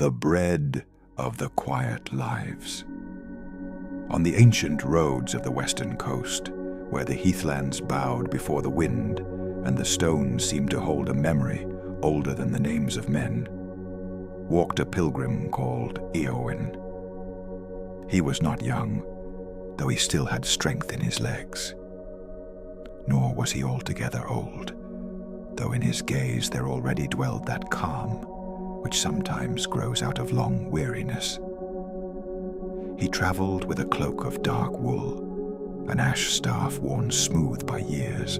the bread of the quiet lives. On the ancient roads of the western coast, where the heathlands bowed before the wind and the stones seemed to hold a memory older than the names of men, walked a pilgrim called Eowyn. He was not young, though he still had strength in his legs. Nor was he altogether old, though in his gaze there already dwelled that calm which sometimes grows out of long weariness. He traveled with a cloak of dark wool, an ash staff worn smooth by years,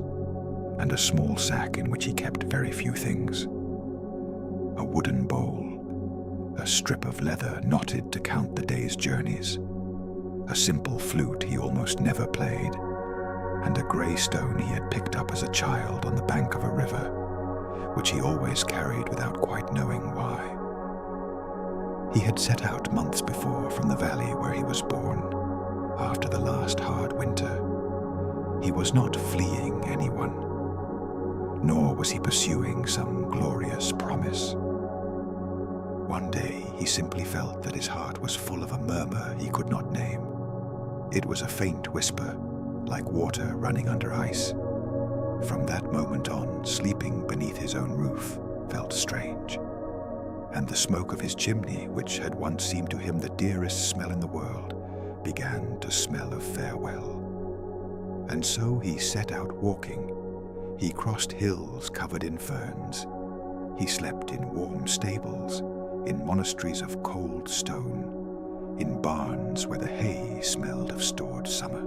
and a small sack in which he kept very few things. A wooden bowl, a strip of leather knotted to count the day's journeys, a simple flute he almost never played, and a grey stone he had picked up as a child on the bank of a river, which he always carried without quite knowing why. He had set out months before from the valley where he was born, after the last hard winter. He was not fleeing anyone, nor was he pursuing some glorious promise. One day he simply felt that his heart was full of a murmur he could not name. It was a faint whisper, like water running under ice. From that moment on, sleeping beneath his own roof felt strange, and the smoke of his chimney, which had once seemed to him the dearest smell in the world, began to smell of farewell. And so he set out walking. He crossed hills covered in ferns. He slept in warm stables, in monasteries of cold stone, in barns where the hay smelled of stored summer.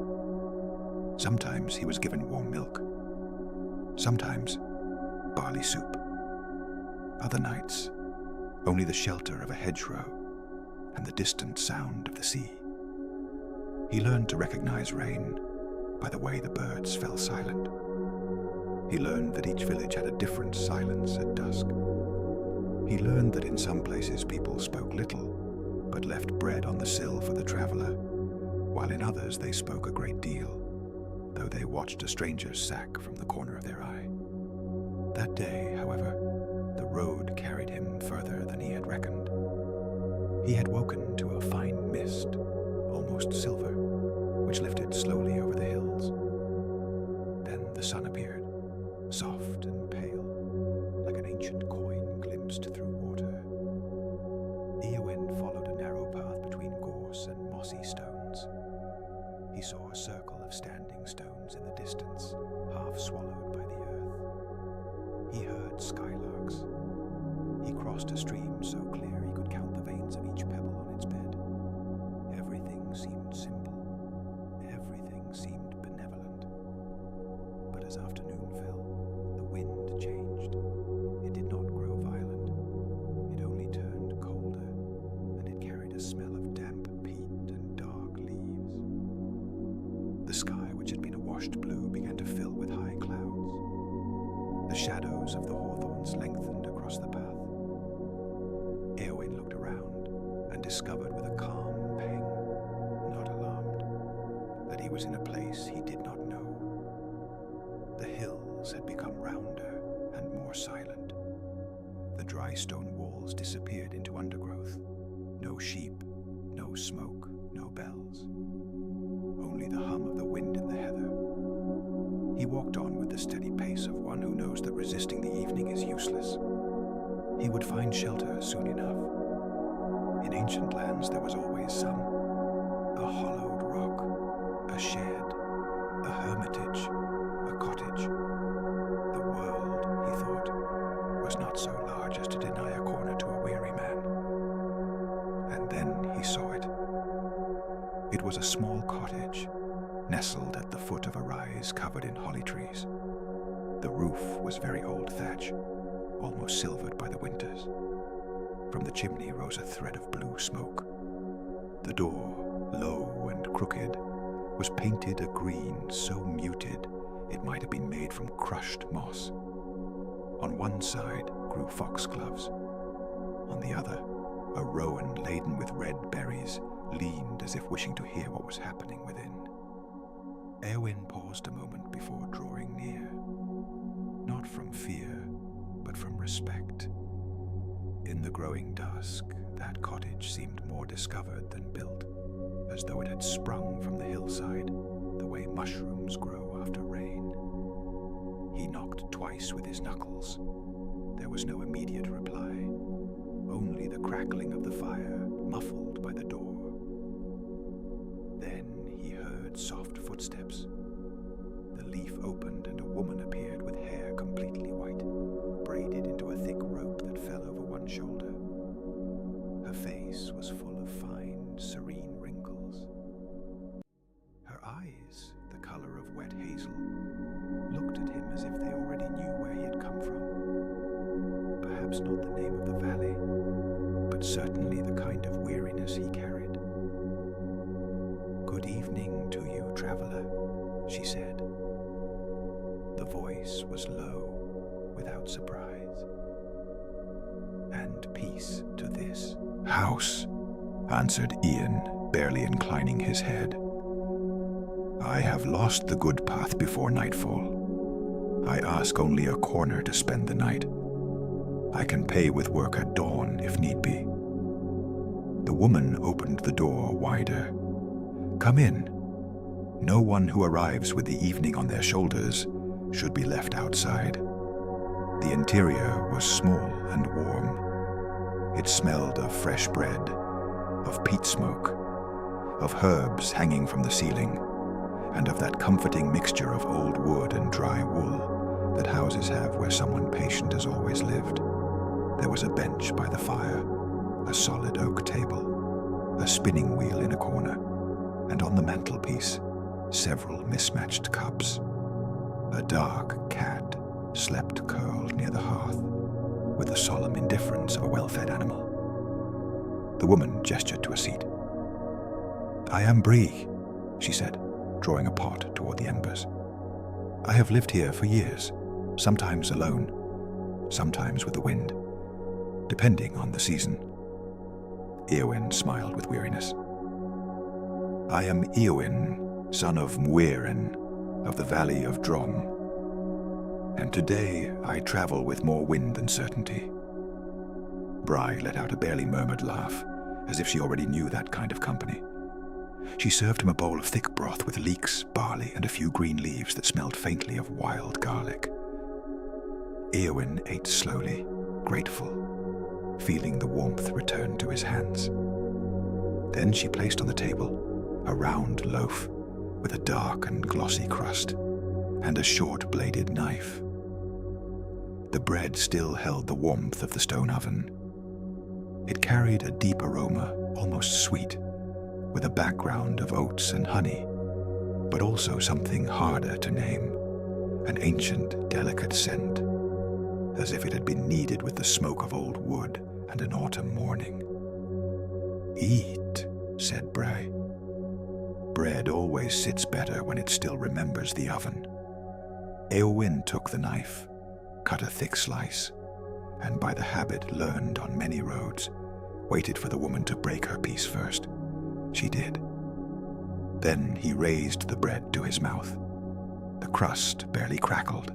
Sometimes he was given warm milk, sometimes barley soup. Other nights, only the shelter of a hedgerow and the distant sound of the sea. He learned to recognize rain by the way the birds fell silent. He learned that each village had a different silence at dusk. He learned that in some places people spoke little, but left bread on the sill for the traveler, while in others they spoke a great deal, though they watched a stranger's sack from the corner of their eye. That day, however, the road carried him further than he had reckoned. He had woken to a fine mist, almost silver, which lifted slowly over the hills. Then the sun appeared, soft and pale, like an ancient coin glimpsed through water. Eowyn followed a narrow path between gorse and mossy stones. He saw a circle of standing stones in the distance, half swallowed by the earth. He heard skylarks. He crossed a stream so clear he could count the veins of each pebble on its bed. Everything seemed simple. Everything seemed benevolent. But as afternoon fell, the wind changed. It did not grow violent. It only turned colder, and it carried a smell of damp peat and dark leaves. The sky, which had been a washed blue, began to fill with high clouds. The shadows of the hawthorns lengthened across the path. Eowyn looked around and discovered with a calm pang, not alarmed, that he was in a place he did not know. The hills had become rounder and more silent. The dry stone walls disappeared into undergrowth. No sheep, no smoke, no bells. Only the hum of the wind in the heather. He walked on with the steady pace of one who knows that resisting the evening is useless. He would find shelter soon enough. In ancient lands there was always some. A hollowed rock, a shed, a hermitage, a cottage. The world, he thought, was not so large as to deny a corner to a weary man. And then he saw it. It was a small cottage, nestled at the foot of a rise covered in holly trees. The roof was very old thatch, almost silvered by the winters. From the chimney rose a thread of blue smoke. The door, low and crooked, was painted a green so muted it might have been made from crushed moss. On one side grew foxgloves. On the other, a rowan laden with red berries leaned as if wishing to hear what was happening within. Eowyn paused a moment before drawing near, not from fear, but from respect. In the growing dusk, that cottage seemed more discovered than built, as though it had sprung from the hillside, the way mushrooms grow after rain. He knocked twice with his knuckles. There was no immediate reply, only the crackling of the fire, muffled by the door. Then he heard soft footsteps. The leaf opened and a woman appeared with hair completely white, braided into a thick rope that fell over one shoulder. Her face was full of fine, serene wrinkles. Her eyes, the color of wet hazel, looked at him as if they already knew where he had come from. Perhaps not the name of the valley, but certainly the kind of weariness he carried. "Good evening to you, traveler," she said. The voice was low, without surprise. "And peace to this house," answered Ian, barely inclining his head. "I have lost the good path before nightfall. I ask only a corner to spend the night. I can pay with work at dawn if need be." The woman opened the door wider. "Come in. No one who arrives with the evening on their shoulders should be left outside." The interior was small and warm. It smelled of fresh bread, of peat smoke, of herbs hanging from the ceiling, and of that comforting mixture of old wood and dry wool that houses have where someone patient has always lived. There was a bench by the fire, a solid oak table, a spinning wheel in a corner, and on the mantelpiece, several mismatched cups. A dark cat slept curled near the hearth, with the solemn indifference of a well-fed animal. The woman gestured to a seat. "I am Bree," she said, drawing a pot toward the embers. "I have lived here for years, sometimes alone, sometimes with the wind, depending on the season." Eowyn smiled with weariness. "I am Eowyn, son of Muirin, of the Valley of Drom, and today I travel with more wind than certainty." Bry let out a barely murmured laugh, as if she already knew that kind of company. She served him a bowl of thick broth with leeks, barley, and a few green leaves that smelled faintly of wild garlic. Eowyn ate slowly, grateful, feeling the warmth return to his hands. Then she placed on the table a round loaf with a dark and glossy crust, and a short-bladed knife. The bread still held the warmth of the stone oven. It carried a deep aroma, almost sweet, with a background of oats and honey, but also something harder to name, an ancient, delicate scent, as if it had been kneaded with the smoke of old wood and an autumn morning. "Eat," said Bray. "Bread always sits better when it still remembers the oven." Eowyn took the knife, cut a thick slice, and by the habit learned on many roads, waited for the woman to break her piece first. She did. Then he raised the bread to his mouth. The crust barely crackled.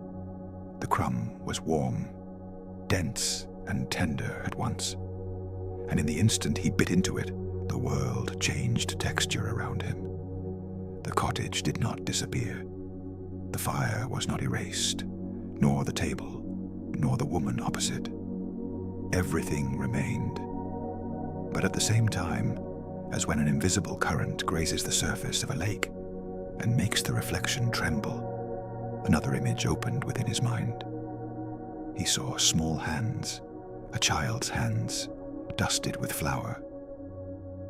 The crumb was warm, dense and tender at once, and in the instant he bit into it, the world changed texture around him. The cottage did not disappear. The fire was not erased, nor the table, nor the woman opposite. Everything remained. But at the same time, as when an invisible current grazes the surface of a lake and makes the reflection tremble, another image opened within his mind. He saw small hands, a child's hands, dusted with flour.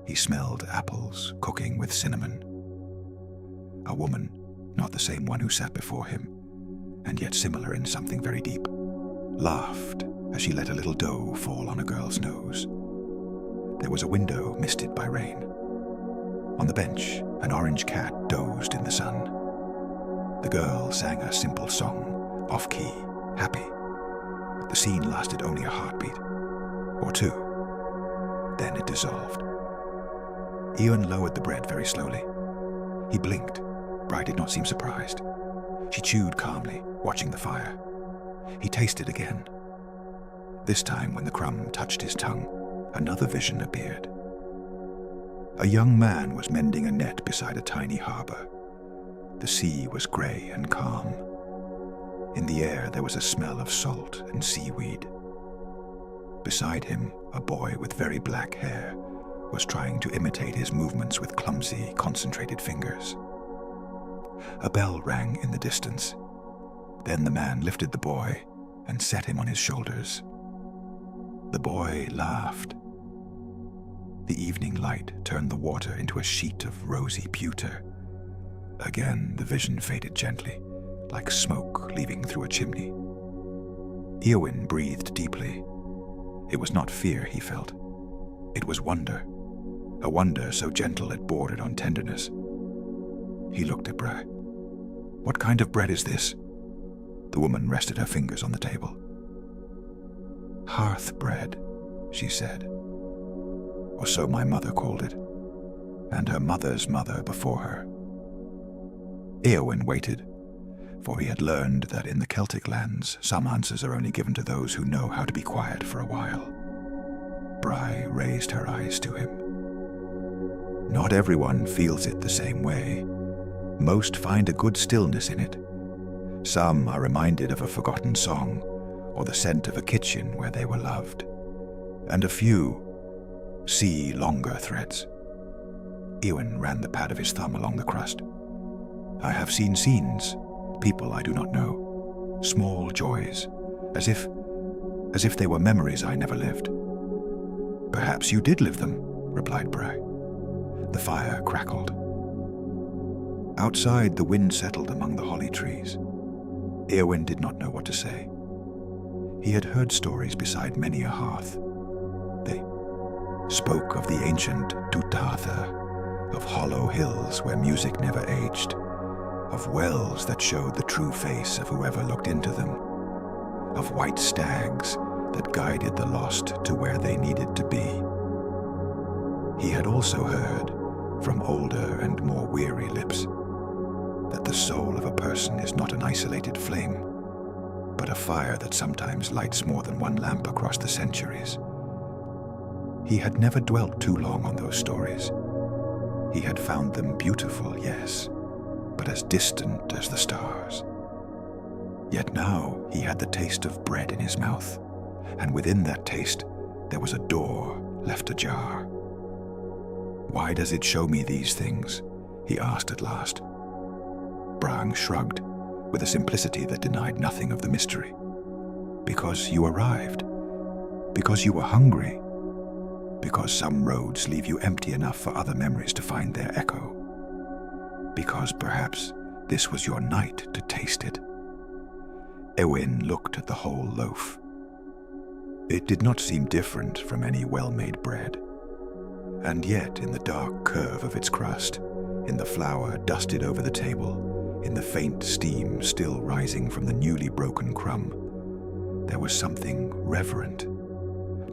He smelled apples cooking with cinnamon. A woman, not the same one who sat before him, and yet similar in something very deep, laughed as she let a little dough fall on a girl's nose. There was a window misted by rain. On the bench, an orange cat dozed in the sun. The girl sang a simple song, off-key, happy. The scene lasted only a heartbeat, or two. Then it dissolved. Ewan lowered the bread very slowly. He blinked. Bry did not seem surprised. She chewed calmly, watching the fire. He tasted again. This time, when the crumb touched his tongue, another vision appeared. A young man was mending a net beside a tiny harbor. The sea was grey and calm. In the air there was a smell of salt and seaweed. Beside him, a boy with very black hair was trying to imitate his movements with clumsy, concentrated fingers. A bell rang in the distance. Then the man lifted the boy and set him on his shoulders. The boy laughed. The evening light turned the water into a sheet of rosy pewter. Again, the vision faded gently, like smoke leaving through a chimney. Eowyn breathed deeply. It was not fear he felt. It was wonder, a wonder so gentle it bordered on tenderness. He looked at Bri. "What kind of bread is this?" The woman rested her fingers on the table. "Hearth bread," she said. Or so my mother called it, and her mother's mother before her. Eowyn waited, for he had learned that in the Celtic lands, some answers are only given to those who know how to be quiet for a while. Bri raised her eyes to him. "Not everyone feels it the same way. Most find a good stillness in it. Some are reminded of a forgotten song, or the scent of a kitchen where they were loved. And a few see longer threads." Eowyn ran the pad of his thumb along the crust. "I have seen scenes, people I do not know, small joys, as if they were memories I never lived." "Perhaps you did live them," replied Bri. The fire crackled. Outside, the wind settled among the holly trees. Eowyn did not know what to say. He had heard stories beside many a hearth. They spoke of the ancient Dúthatha, of hollow hills where music never aged, of wells that showed the true face of whoever looked into them, of white stags that guided the lost to where they needed to be. He had also heard, from older and more weary lips, that the soul of a person is not an isolated flame, but a fire that sometimes lights more than one lamp across the centuries. He had never dwelt too long on those stories. He had found them beautiful, yes, but as distant as the stars. Yet now he had the taste of bread in his mouth, and within that taste there was a door left ajar. "Why does it show me these things?" he asked at last. Brang shrugged, with a simplicity that denied nothing of the mystery. "Because you arrived. Because you were hungry. Because some roads leave you empty enough for other memories to find their echo. Because perhaps this was your night to taste it." Eowyn looked at the whole loaf. It did not seem different from any well-made bread. And yet, in the dark curve of its crust, in the flour dusted over the table, in the faint steam still rising from the newly broken crumb, there was something reverent,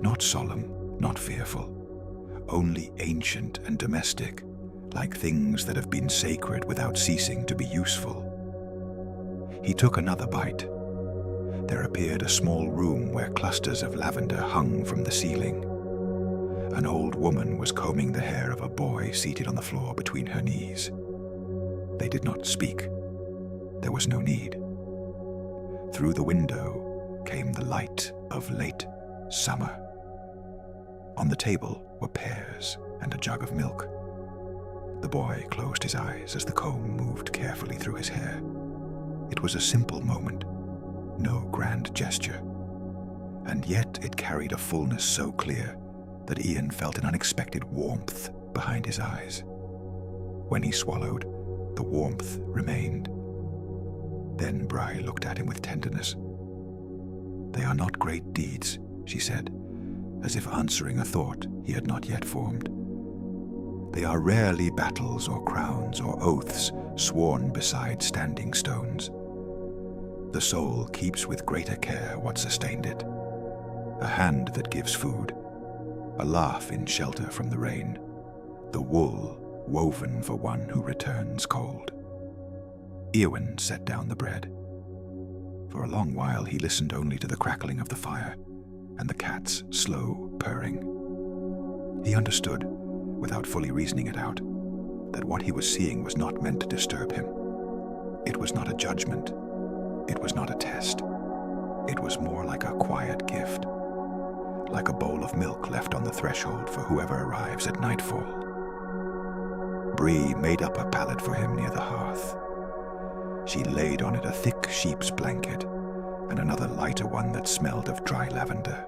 not solemn, not fearful, only ancient and domestic, like things that have been sacred without ceasing to be useful. He took another bite. There appeared a small room where clusters of lavender hung from the ceiling. An old woman was combing the hair of a boy seated on the floor between her knees. They did not speak. There was no need. Through the window came the light of late summer. On the table were pears and a jug of milk. The boy closed his eyes as the comb moved carefully through his hair. It was a simple moment, no grand gesture, and yet it carried a fullness so clear that Ian felt an unexpected warmth behind his eyes. When he swallowed, the warmth remained. Then Bri looked at him with tenderness. "They are not great deeds," she said, as if answering a thought he had not yet formed. "They are rarely battles or crowns or oaths sworn beside standing stones. The soul keeps with greater care what sustained it. A hand that gives food, a laugh in shelter from the rain, the wool woven for one who returns cold." Eowyn set down the bread. For a long while he listened only to the crackling of the fire, and the cat's slow purring. He understood, without fully reasoning it out, that what he was seeing was not meant to disturb him. It was not a judgment. It was not a test. It was more like a quiet gift, like a bowl of milk left on the threshold for whoever arrives at nightfall. Bree made up a pallet for him near the hearth. She laid on it a thick sheep's blanket and another lighter one that smelled of dry lavender.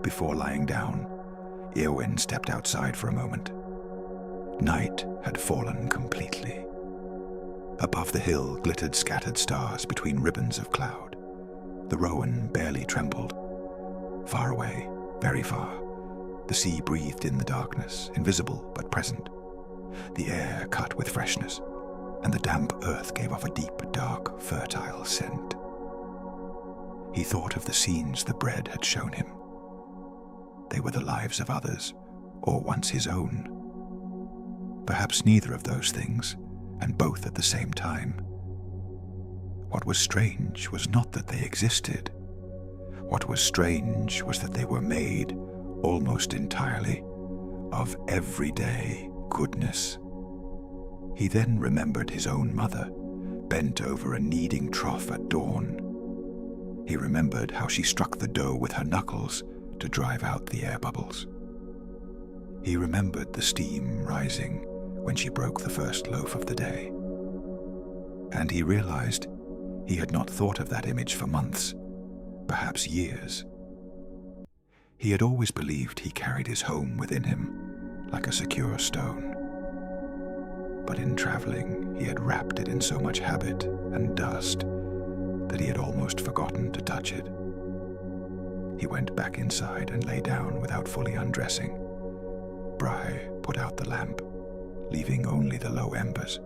Before lying down, Eowyn stepped outside for a moment. Night had fallen completely. Above the hill glittered scattered stars between ribbons of cloud. The rowan barely trembled. Far away, very far, the sea breathed in the darkness, invisible but present. The air cut with freshness, and the damp earth gave off a deep, dark, fertile scent. He thought of the scenes the bread had shown him. They were the lives of others, or once his own. Perhaps neither of those things, and both at the same time. What was strange was not that they existed. What was strange was that they were made, almost entirely, of everyday goodness. He then remembered his own mother, bent over a kneading trough at dawn. He remembered how she struck the dough with her knuckles to drive out the air bubbles. He remembered the steam rising when she broke the first loaf of the day. And he realized he had not thought of that image for months, perhaps years. He had always believed he carried his home within him, like a secure stone. But in traveling, he had wrapped it in so much habit and dust that he had almost forgotten to touch it. He went back inside and lay down without fully undressing. Bry put out the lamp, leaving only the low embers.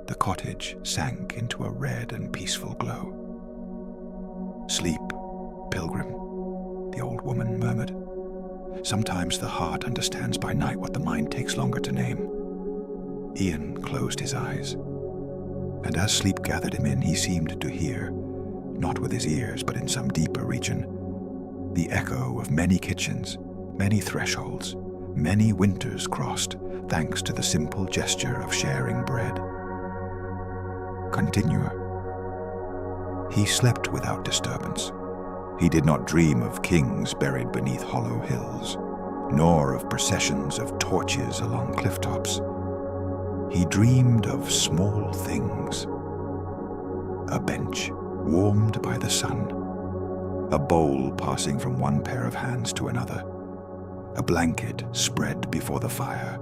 The cottage sank into a red and peaceful glow. "Sleep, pilgrim," the old woman murmured. "Sometimes the heart understands by night what the mind takes longer to name." Ian closed his eyes, and as sleep gathered him in, he seemed to hear, not with his ears but in some deeper region, the echo of many kitchens, many thresholds, many winters crossed, thanks to the simple gesture of sharing bread. Continuer. He slept without disturbance. He did not dream of kings buried beneath hollow hills, nor of processions of torches along cliff tops. He dreamed of small things. A bench warmed by the sun, a bowl passing from one pair of hands to another, a blanket spread before the fire,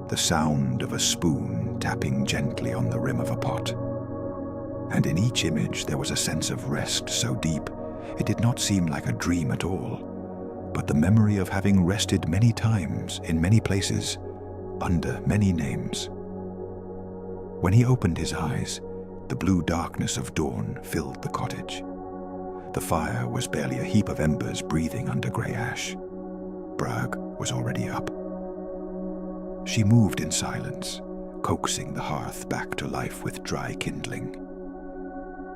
the sound of a spoon tapping gently on the rim of a pot. And in each image there was a sense of rest so deep it did not seem like a dream at all, but the memory of having rested many times in many places, under many names. When he opened his eyes, the blue darkness of dawn filled the cottage. The fire was barely a heap of embers breathing under grey ash. Bragg was already up. She moved in silence, coaxing the hearth back to life with dry kindling.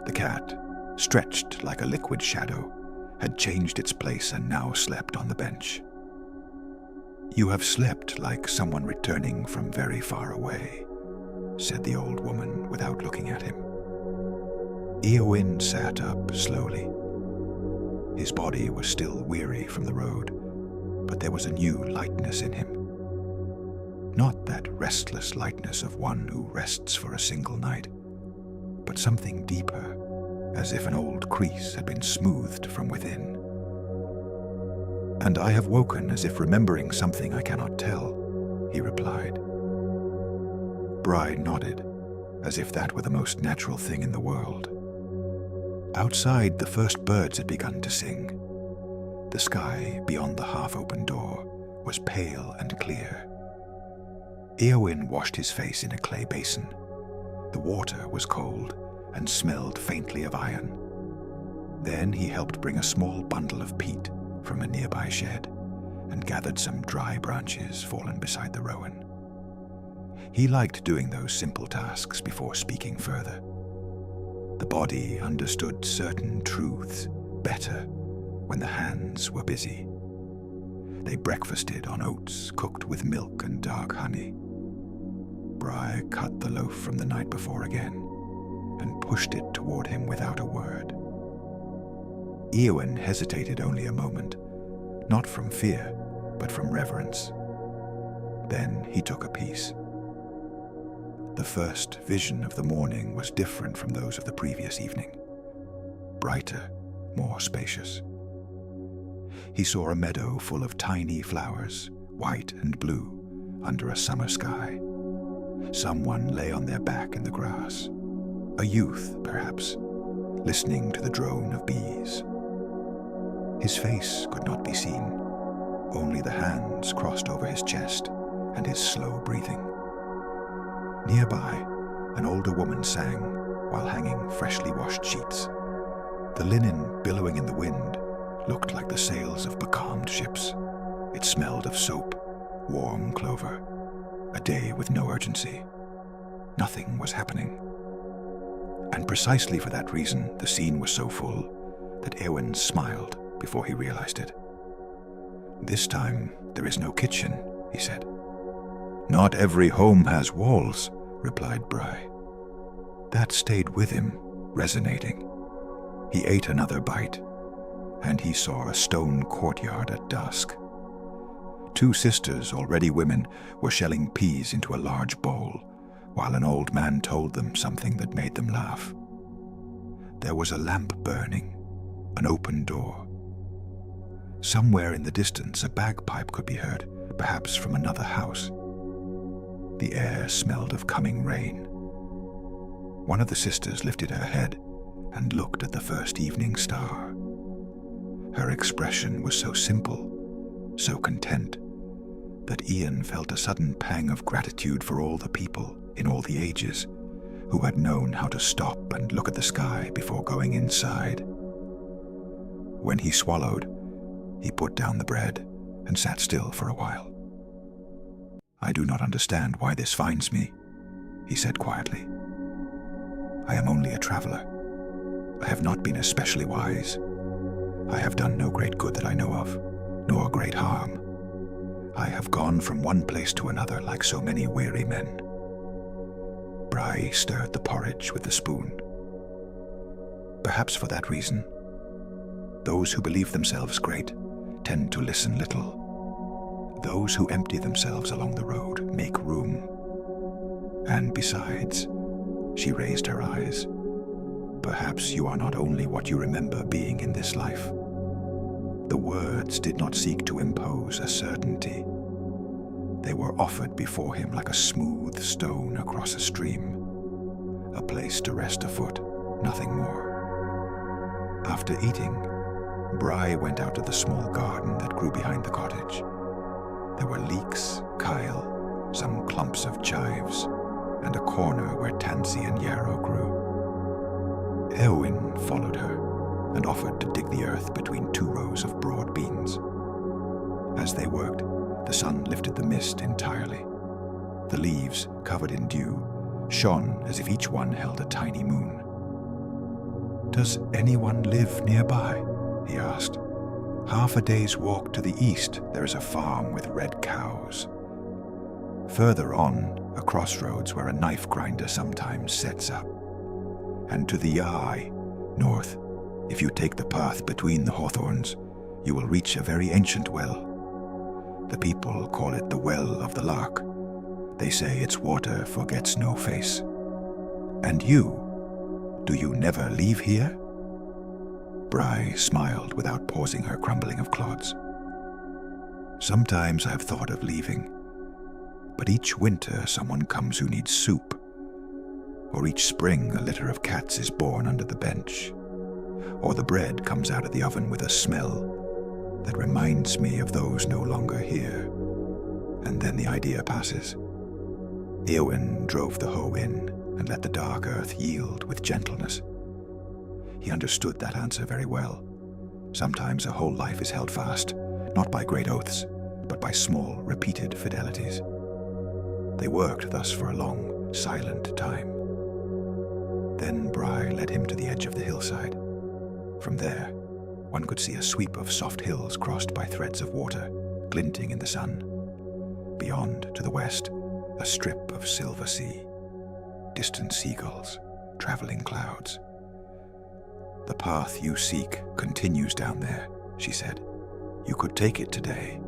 The cat, stretched like a liquid shadow, had changed its place and now slept on the bench. "You have slept like someone returning from very far away," said the old woman without looking at him. Eowyn sat up slowly. His body was still weary from the road, but there was a new lightness in him. Not that restless lightness of one who rests for a single night, but something deeper, as if an old crease had been smoothed from within. "And I have woken as if remembering something I cannot tell," he replied. Bry nodded, as if that were the most natural thing in the world. Outside, the first birds had begun to sing. The sky beyond the half-open door was pale and clear. Eowyn washed his face in a clay basin. The water was cold and smelled faintly of iron. Then he helped bring a small bundle of peat from a nearby shed and gathered some dry branches fallen beside the rowan. He liked doing those simple tasks before speaking further. The body understood certain truths better when the hands were busy. They breakfasted on oats cooked with milk and dark honey. Bry cut the loaf from the night before again and pushed it toward him without a word. Eowyn hesitated only a moment, not from fear, but from reverence. Then he took a piece. The first vision of the morning was different from those of the previous evening. Brighter, more spacious. He saw a meadow full of tiny flowers, white and blue, under a summer sky. Someone lay on their back in the grass. A youth, perhaps, listening to the drone of bees. His face could not be seen, only the hands crossed over his chest and his slow breathing. Nearby, an older woman sang while hanging freshly washed sheets. The linen billowing in the wind looked like the sails of becalmed ships. It smelled of soap, warm clover, a day with no urgency. Nothing was happening. And precisely for that reason, the scene was so full that Eowyn smiled before he realized it. "This time, there is no kitchen," he said. "Not every home has walls," replied Bry. That stayed with him, resonating. He ate another bite, and he saw a stone courtyard at dusk. Two sisters, already women, were shelling peas into a large bowl, while an old man told them something that made them laugh. There was a lamp burning, an open door. Somewhere in the distance, a bagpipe could be heard, perhaps from another house. The air smelled of coming rain. One of the sisters lifted her head and looked at the first evening star. Her expression was so simple, so content, that Ian felt a sudden pang of gratitude for all the people in all the ages who had known how to stop and look at the sky before going inside. When he swallowed, he put down the bread and sat still for a while. "I do not understand why this finds me," he said quietly. "I am only a traveler. I have not been especially wise. I have done no great good that I know of, nor great harm. I have gone from one place to another like so many weary men." Bry stirred the porridge with the spoon. Perhaps for that reason, those who believe themselves great tend to listen little. Those who empty themselves along the road make room. And besides, she raised her eyes, perhaps you are not only what you remember being in this life. The words did not seek to impose a certainty. They were offered before him like a smooth stone across a stream, a place to rest a foot, nothing more. After eating, Bry went out to the small garden that grew behind the cottage. There were leeks, kyle, some clumps of chives, and a corner where tansy and yarrow grew. Eowyn followed her and offered to dig the earth between two rows of broad beans. As they worked, the sun lifted the mist entirely. The leaves, covered in dew, shone as if each one held a tiny moon. "Does anyone live nearby?" he asked. "Half a day's walk to the east, there is a farm with red cows. Further on, a crossroads where a knife grinder sometimes sets up. And to the eye, north, if you take the path between the hawthorns, you will reach a very ancient well. The people call it the Well of the Lark. They say its water forgets no face. And you, do you never leave here?" Bry smiled without pausing her crumbling of clods. "Sometimes I have thought of leaving, but each winter someone comes who needs soup, or each spring a litter of cats is born under the bench, or the bread comes out of the oven with a smell that reminds me of those no longer here, and then the idea passes." Eowyn drove the hoe in and let the dark earth yield with gentleness. He understood that answer very well. Sometimes a whole life is held fast, not by great oaths, but by small, repeated fidelities. They worked thus for a long, silent time. Then Bry led him to the edge of the hillside. From there, One could see a sweep of soft hills crossed by threads of water, glinting in the sun. Beyond, to the west, a strip of silver sea. Distant seagulls, traveling clouds. "The path you seek continues down there," she said. "You could take it today."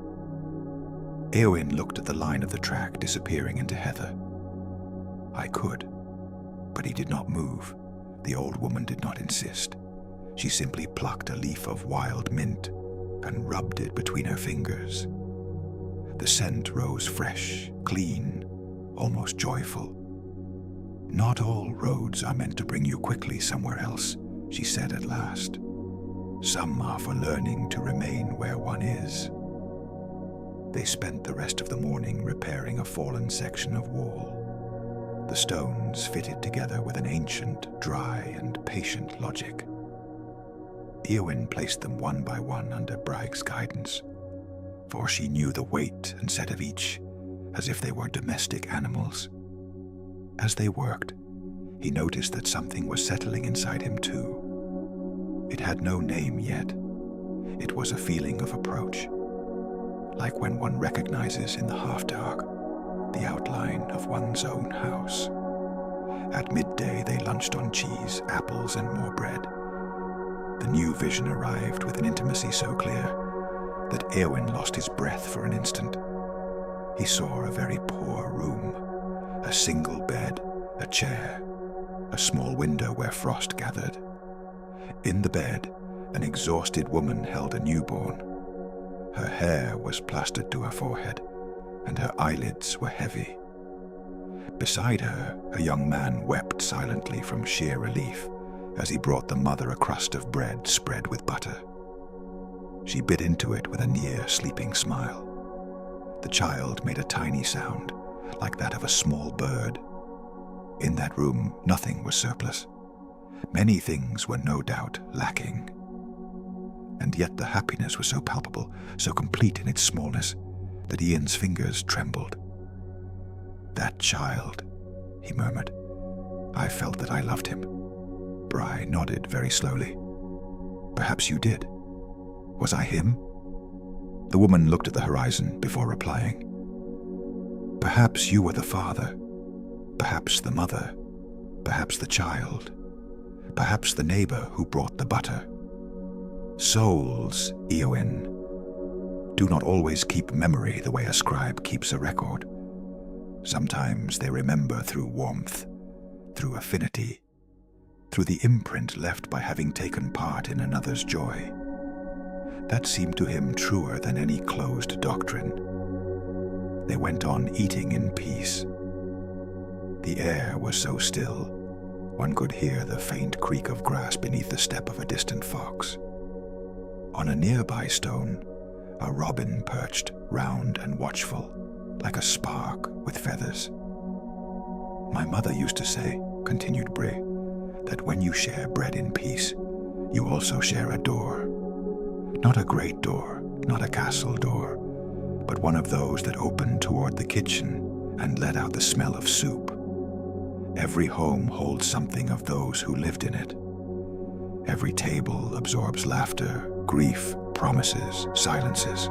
Éowyn looked at the line of the track disappearing into heather. "I could." But he did not move. The old woman did not insist. She simply plucked a leaf of wild mint and rubbed it between her fingers. The scent rose fresh, clean, almost joyful. "Not all roads are meant to bring you quickly somewhere else," she said at last. "Some are for learning to remain where one is." They spent the rest of the morning repairing a fallen section of wall. The stones fitted together with an ancient, dry, and patient logic. Éowyn placed them one by one under Braig's guidance, for she knew the weight and set of each, as if they were domestic animals. As they worked, he noticed that something was settling inside him too. It had no name yet. It was a feeling of approach, like when one recognizes in the half-dark the outline of one's own house. At midday they lunched on cheese, apples, and more bread. The new vision arrived with an intimacy so clear that Éowyn lost his breath for an instant. He saw a very poor room, a single bed, a chair, a small window where frost gathered. In the bed, an exhausted woman held a newborn. Her hair was plastered to her forehead, and her eyelids were heavy. Beside her, a young man wept silently from sheer relief as he brought the mother a crust of bread spread with butter. She bit into it with a near-sleeping smile. The child made a tiny sound, like that of a small bird. In that room, nothing was surplus. Many things were no doubt lacking. And yet the happiness was so palpable, so complete in its smallness, that Ian's fingers trembled. "That child," he murmured. "I felt that I loved him." Braig nodded very slowly. "Perhaps you did. Was I him?" The woman looked at the horizon before replying. "Perhaps you were the father, perhaps the mother, perhaps the child, perhaps the neighbor who brought the butter. Souls, Éowyn, do not always keep memory the way a scribe keeps a record. Sometimes they remember through warmth, through affinity, through the imprint left by having taken part in another's joy." That seemed to him truer than any closed doctrine. They went on eating in peace. The air was so still, one could hear the faint creak of grass beneath the step of a distant fox. On a nearby stone, a robin perched, round and watchful, like a spark with feathers. "My mother used to say," continued Braig, "that when you share bread in peace, you also share a door. Not a great door, not a castle door, but one of those that opened toward the kitchen and let out the smell of soup. Every home holds something of those who lived in it. Every table absorbs laughter, grief, promises, silences.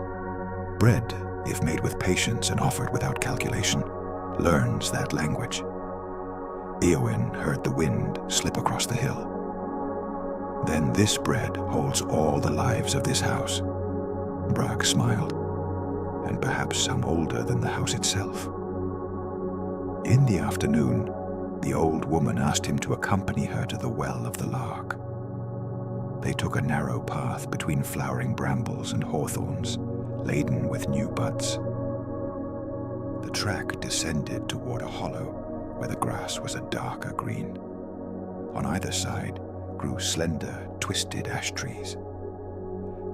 Bread, if made with patience and offered without calculation, learns that language." Éowyn heard the wind slip across the hill. "Then this bread holds all the lives of this house." Braig smiled. "And perhaps some older than the house itself." In the afternoon, the old woman asked him to accompany her to the well of the lark. They took a narrow path between flowering brambles and hawthorns, laden with new buds. The track descended toward a hollow where the grass was a darker green. On either side grew slender, twisted ash trees.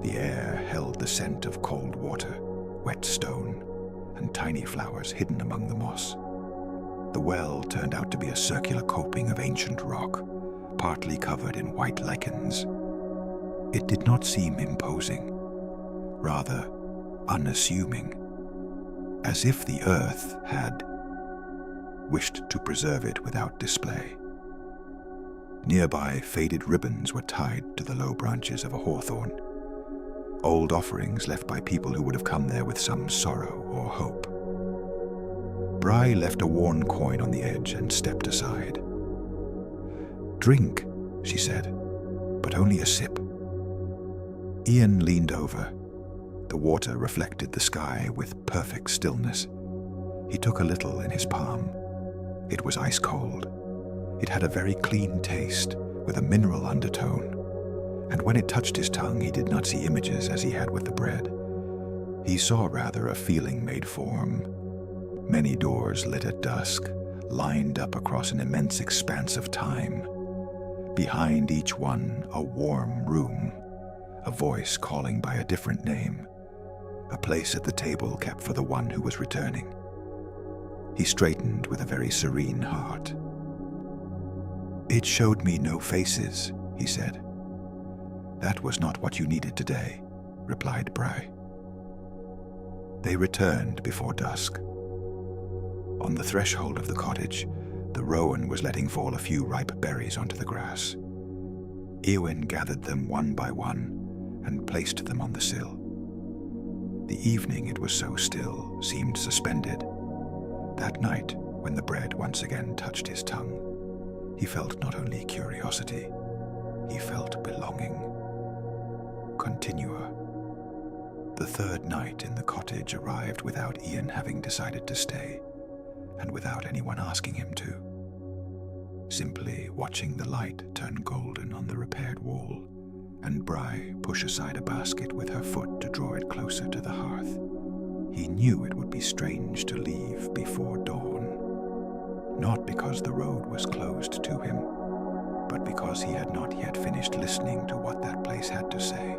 The air held the scent of cold water, wet stone, and tiny flowers hidden among the moss. The well turned out to be a circular coping of ancient rock, partly covered in white lichens. It did not seem imposing, rather unassuming, as if the earth had wished to preserve it without display. Nearby, faded ribbons were tied to the low branches of a hawthorn, old offerings left by people who would have come there with some sorrow or hope. Bry left a worn coin on the edge and stepped aside. "Drink," she said, "but only a sip." Ian leaned over. The water reflected the sky with perfect stillness. He took a little in his palm. It was ice cold. It had a very clean taste, with a mineral undertone, and when it touched his tongue, he did not see images as he had with the bread. He saw rather a feeling made form. Many doors lit at dusk, lined up across an immense expanse of time. Behind each one, a warm room, a voice calling by a different name, a place at the table kept for the one who was returning. He straightened with a very serene heart. "It showed me no faces," he said. "That was not what you needed today," replied Bry. They returned before dusk. On the threshold of the cottage, the rowan was letting fall a few ripe berries onto the grass. Eowyn gathered them one by one and placed them on the sill. The evening, it was so still, seemed suspended. That night, when the bread once again touched his tongue, he felt not only curiosity, he felt belonging. Continua. The third night in the cottage arrived without Ian having decided to stay, and without anyone asking him to. Simply watching the light turn golden on the repaired wall, and Bry push aside a basket with her foot to draw it closer to the hearth. He knew it would be strange to leave before dawn, not because the road was closed to him, but because he had not yet finished listening to what that place had to say.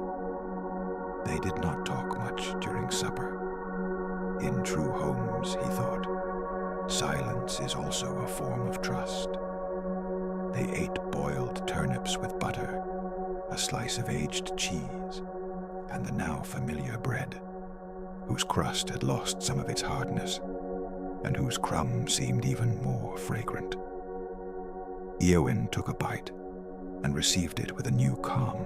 They did not talk much during supper. In true homes, he thought, silence is also a form of trust. They ate boiled turnips with butter, a slice of aged cheese, and the now familiar bread, whose crust had lost some of its hardness, and whose crumb seemed even more fragrant. Eowyn took a bite and received it with a new calm,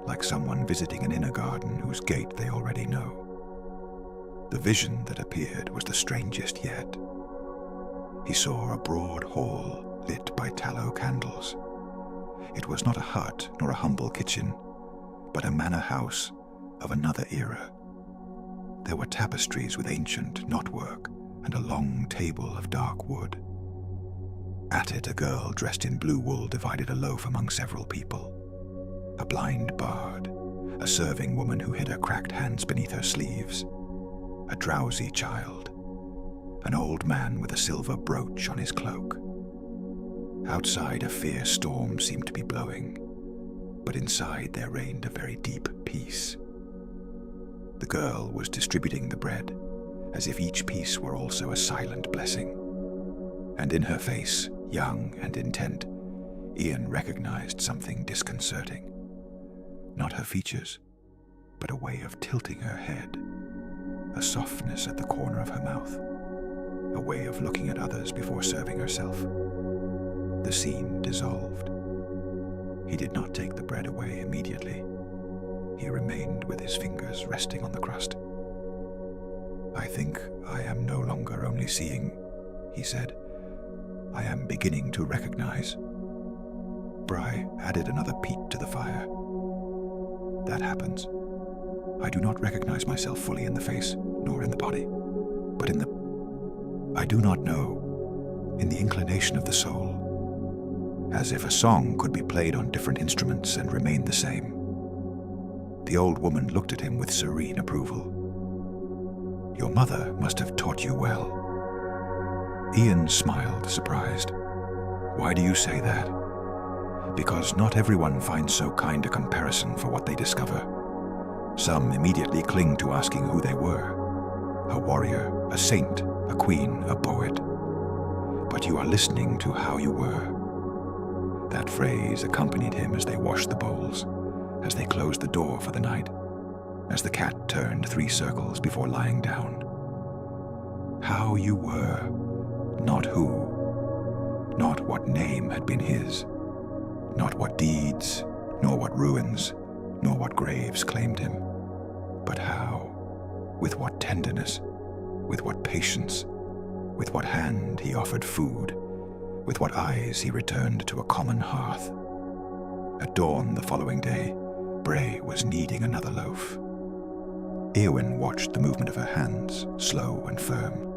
like someone visiting an inner garden whose gate they already know. The vision that appeared was the strangest yet. He saw a broad hall lit by tallow candles. It was not a hut nor a humble kitchen, but a manor house of another era. There were tapestries with ancient knotwork and a long table of dark wood. At it, a girl dressed in blue wool divided a loaf among several people. A blind bard, a serving woman who hid her cracked hands beneath her sleeves, a drowsy child, an old man with a silver brooch on his cloak. Outside, a fierce storm seemed to be blowing, but inside there reigned a very deep peace. The girl was distributing the bread, as if each piece were also a silent blessing. And in her face, young and intent, Ian recognized something disconcerting. Not her features, but a way of tilting her head, a softness at the corner of her mouth, a way of looking at others before serving herself. The scene dissolved. He did not take the bread away immediately. He remained with his fingers resting on the crust. "I think I am no longer only seeing," he said. "I am beginning to recognize." Bry added another peat to the fire. "That happens. I do not recognize myself fully in the face, nor in the body, but I do not know, in the inclination of the soul, as if a song could be played on different instruments and remain the same." The old woman looked at him with serene approval. "Your mother must have taught you well." Ian smiled, surprised. "Why do you say that?" "Because not everyone finds so kind a comparison for what they discover. Some immediately cling to asking who they were. A warrior, a saint, a queen, a poet. But you are listening to how you were." That phrase accompanied him as they washed the bowls, as they closed the door for the night, as the cat turned 3 circles before lying down. How you were, not who, not what name had been his, not what deeds, nor what ruins, nor what graves claimed him. But how? With what tenderness? With what patience? With what hand he offered food? With what eyes he returned to a common hearth? At dawn the following day, Bray was kneading another loaf. Éowyn watched the movement of her hands, slow and firm.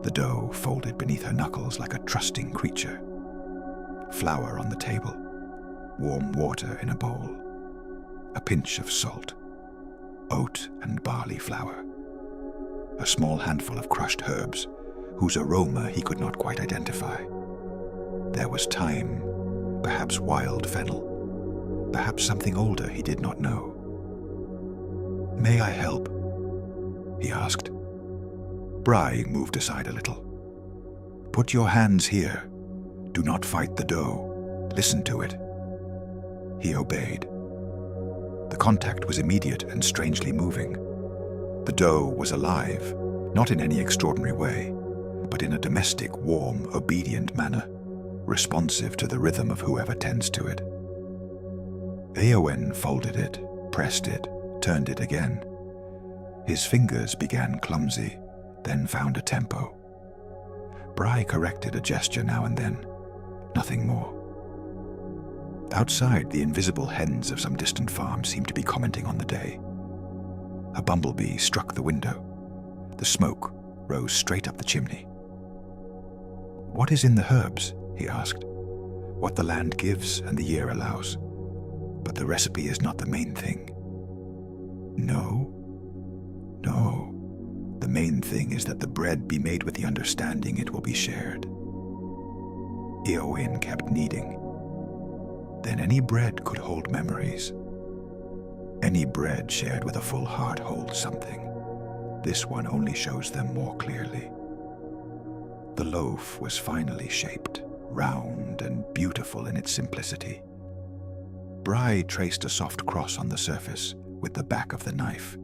The dough folded beneath her knuckles like a trusting creature. Flour on the table, warm water in a bowl, a pinch of salt, oat and barley flour, a small handful of crushed herbs, whose aroma he could not quite identify. There was thyme, perhaps wild fennel, perhaps something older he did not know. "May I help?" he asked. Bray moved aside a little. "Put your hands here. Do not fight the dough. Listen to it." He obeyed. The contact was immediate and strangely moving. The dough was alive, not in any extraordinary way, but in a domestic, warm, obedient manner, responsive to the rhythm of whoever tends to it. Éowyn folded it, pressed it, turned it again. His fingers began clumsy, then found a tempo. Bray corrected a gesture now and then, nothing more. Outside, the invisible hens of some distant farm seemed to be commenting on the day. A bumblebee struck the window. The smoke rose straight up the chimney. "What is in the herbs?" he asked. "What the land gives and the year allows. But the recipe is not the main thing." "No? No. The main thing is that the bread be made with the understanding it will be shared." Éowyn kept kneading. "Then any bread could hold memories. Any bread shared with a full heart holds something. This one only shows them more clearly." The loaf was finely shaped, round and beautiful in its simplicity. Bray traced a soft cross on the surface with the back of the knife,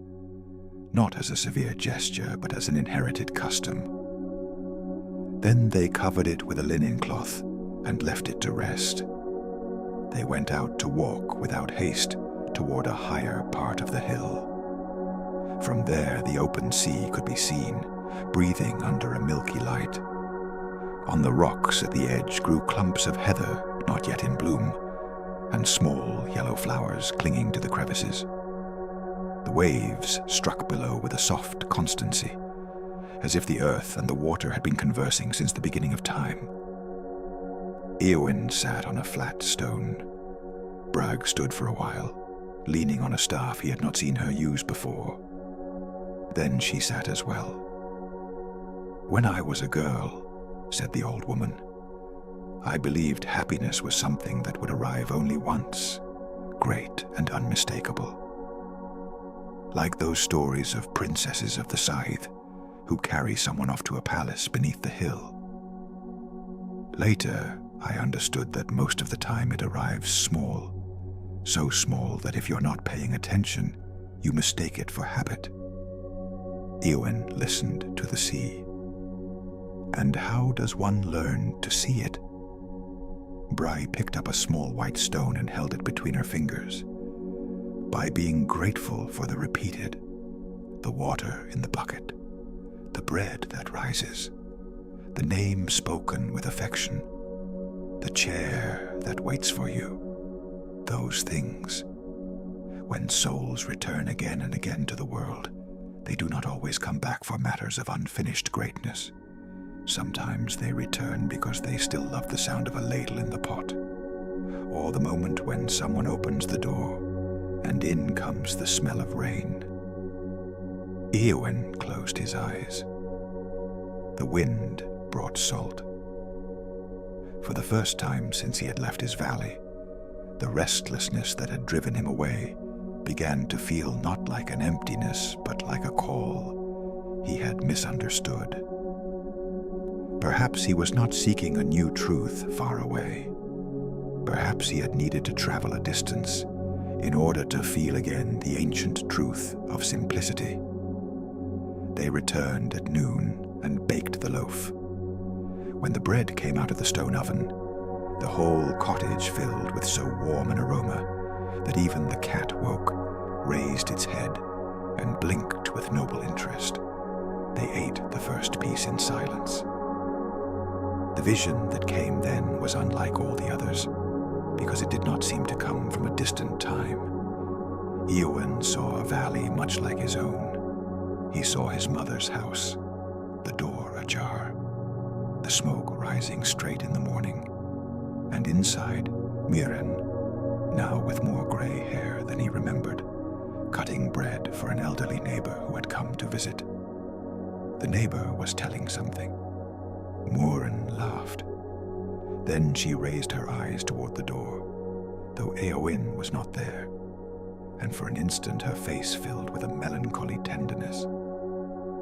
not as a severe gesture, but as an inherited custom. Then they covered it with a linen cloth and left it to rest. They went out to walk without haste toward a higher part of the hill. From there, the open sea could be seen, breathing under a milky light. On the rocks at the edge grew clumps of heather not yet in bloom, and small yellow flowers clinging to the crevices. The waves struck below with a soft constancy, as if the earth and the water had been conversing since the beginning of time. Éowyn sat on a flat stone. Bragg stood for a while, leaning on a staff he had not seen her use before. Then she sat as well. "When I was a girl," said the old woman, "I believed happiness was something that would arrive only once, great and unmistakable. Like those stories of princesses of the scythe who carry someone off to a palace beneath the hill. Later, I understood that most of the time it arrives small, so small that if you're not paying attention, you mistake it for habit." Éowyn listened to the sea. "And how does one learn to see it?" Bray picked up a small white stone and held it between her fingers. "By being grateful for the repeated, the water in the bucket, the bread that rises, the name spoken with affection, the chair that waits for you, those things. When souls return again and again to the world, they do not always come back for matters of unfinished greatness. Sometimes they return because they still love the sound of a ladle in the pot, or the moment when someone opens the door and in comes the smell of rain." Éowyn closed his eyes. The wind brought salt. For the first time since he had left his valley, the restlessness that had driven him away began to feel not like an emptiness, but like a call he had misunderstood. Perhaps he was not seeking a new truth far away. Perhaps he had needed to travel a distance in order to feel again the ancient truth of simplicity. They returned at noon and baked the loaf. When the bread came out of the stone oven, the whole cottage filled with so warm an aroma that even the cat woke, raised its head, and blinked with noble interest. They ate the first piece in silence. The vision that came then was unlike all the others, because it did not seem to come from a distant time. Eowyn saw a valley much like his own. He saw his mother's house, the door ajar, the smoke rising straight in the morning, and inside, Muireann, now with more grey hair than he remembered, cutting bread for an elderly neighbor who had come to visit. The neighbor was telling something. Muireann laughed. Then she raised her eyes toward the door, though Eowyn was not there, and for an instant her face filled with a melancholy tenderness,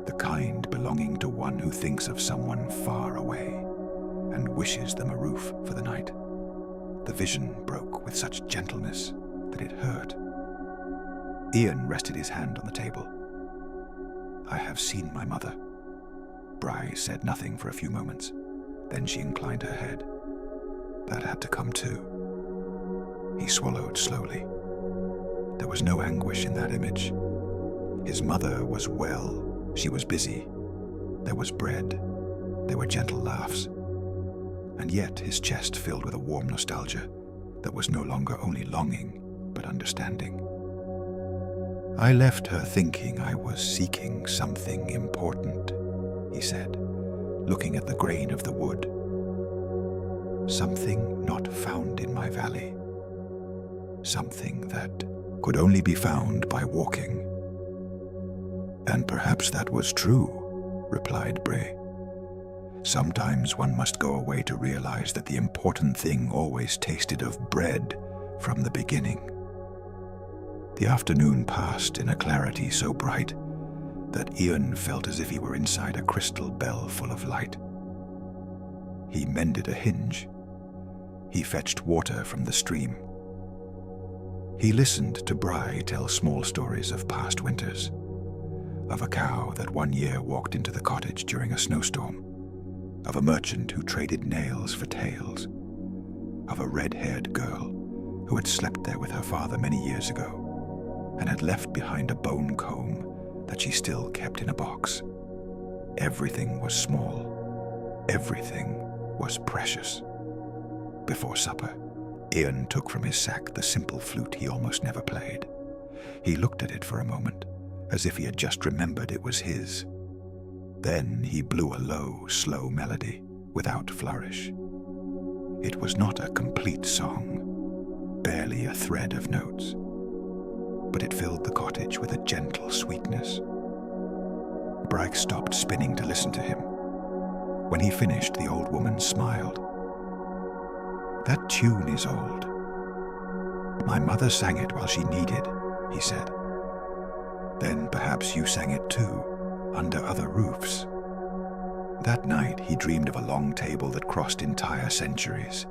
the kind belonging to one who thinks of someone far away and wishes them a roof for the night. The vision broke with such gentleness that it hurt. Ian rested his hand on the table. "I have seen my mother." Bry said nothing for a few moments. Then she inclined her head. "That had to come too." He swallowed slowly. There was no anguish in that image. His mother was well. She was busy. There was bread. There were gentle laughs. And yet his chest filled with a warm nostalgia that was no longer only longing, but understanding. "I left her thinking I was seeking something important," he said, looking at the grain of the wood. "Something not found in my valley. Something that could only be found by walking." "And perhaps that was true," replied Bray. "Sometimes one must go away to realize that the important thing always tasted of bread from the beginning." The afternoon passed in a clarity so bright that Ian felt as if he were inside a crystal bell full of light. He mended a hinge. He fetched water from the stream. He listened to Bry tell small stories of past winters, of a cow that one year walked into the cottage during a snowstorm, of a merchant who traded nails for tales, of a red-haired girl who had slept there with her father many years ago and had left behind a bone comb that she still kept in a box. Everything was small. Everything was precious. Before supper, Ian took from his sack the simple flute he almost never played. He looked at it for a moment, as if he had just remembered it was his. Then he blew a low, slow melody, without flourish. It was not a complete song, barely a thread of notes, but it filled the cottage with a gentle sweetness. Bryce stopped spinning to listen to him. When he finished, the old woman smiled. "That tune is old. My mother sang it while she kneaded," he said. "Then perhaps you sang it too, under other roofs." That night he dreamed of a long table that crossed entire centuries.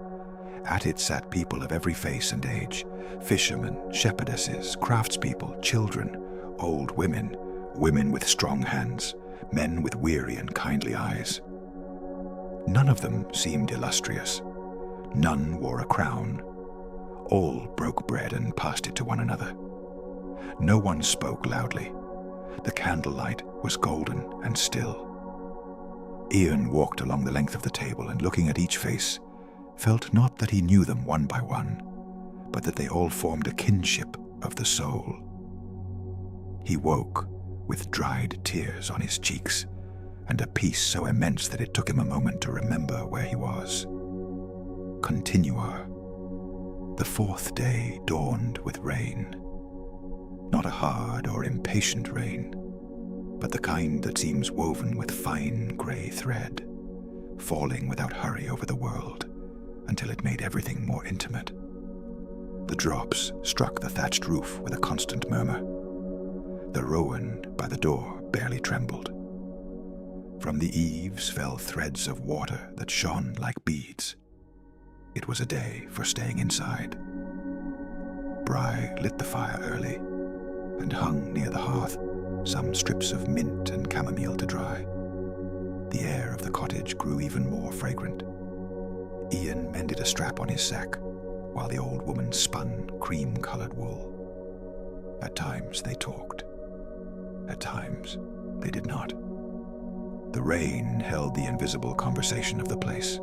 At it sat people of every face and age, fishermen, shepherdesses, craftspeople, children, old women, women with strong hands, men with weary and kindly eyes. None of them seemed illustrious. None wore a crown. All broke bread and passed it to one another. No one spoke loudly. The candlelight was golden and still. Ian walked along the length of the table and, looking at each face, felt not that he knew them one by one, but that they all formed a kinship of the soul. He woke with dried tears on his cheeks and a peace so immense that it took him a moment to remember where he was. Continua. The fourth day dawned with rain. Not a hard or impatient rain, but the kind that seems woven with fine grey thread, falling without hurry over the world until it made everything more intimate. The drops struck the thatched roof with a constant murmur. The rowan by the door barely trembled. From the eaves fell threads of water that shone like beads. It was a day for staying inside. Bry lit the fire early and hung near the hearth some strips of mint and chamomile to dry. The air of the cottage grew even more fragrant. Ian mended a strap on his sack while the old woman spun cream-colored wool. At times they talked. At times, they did not. The rain held the invisible conversation of the place.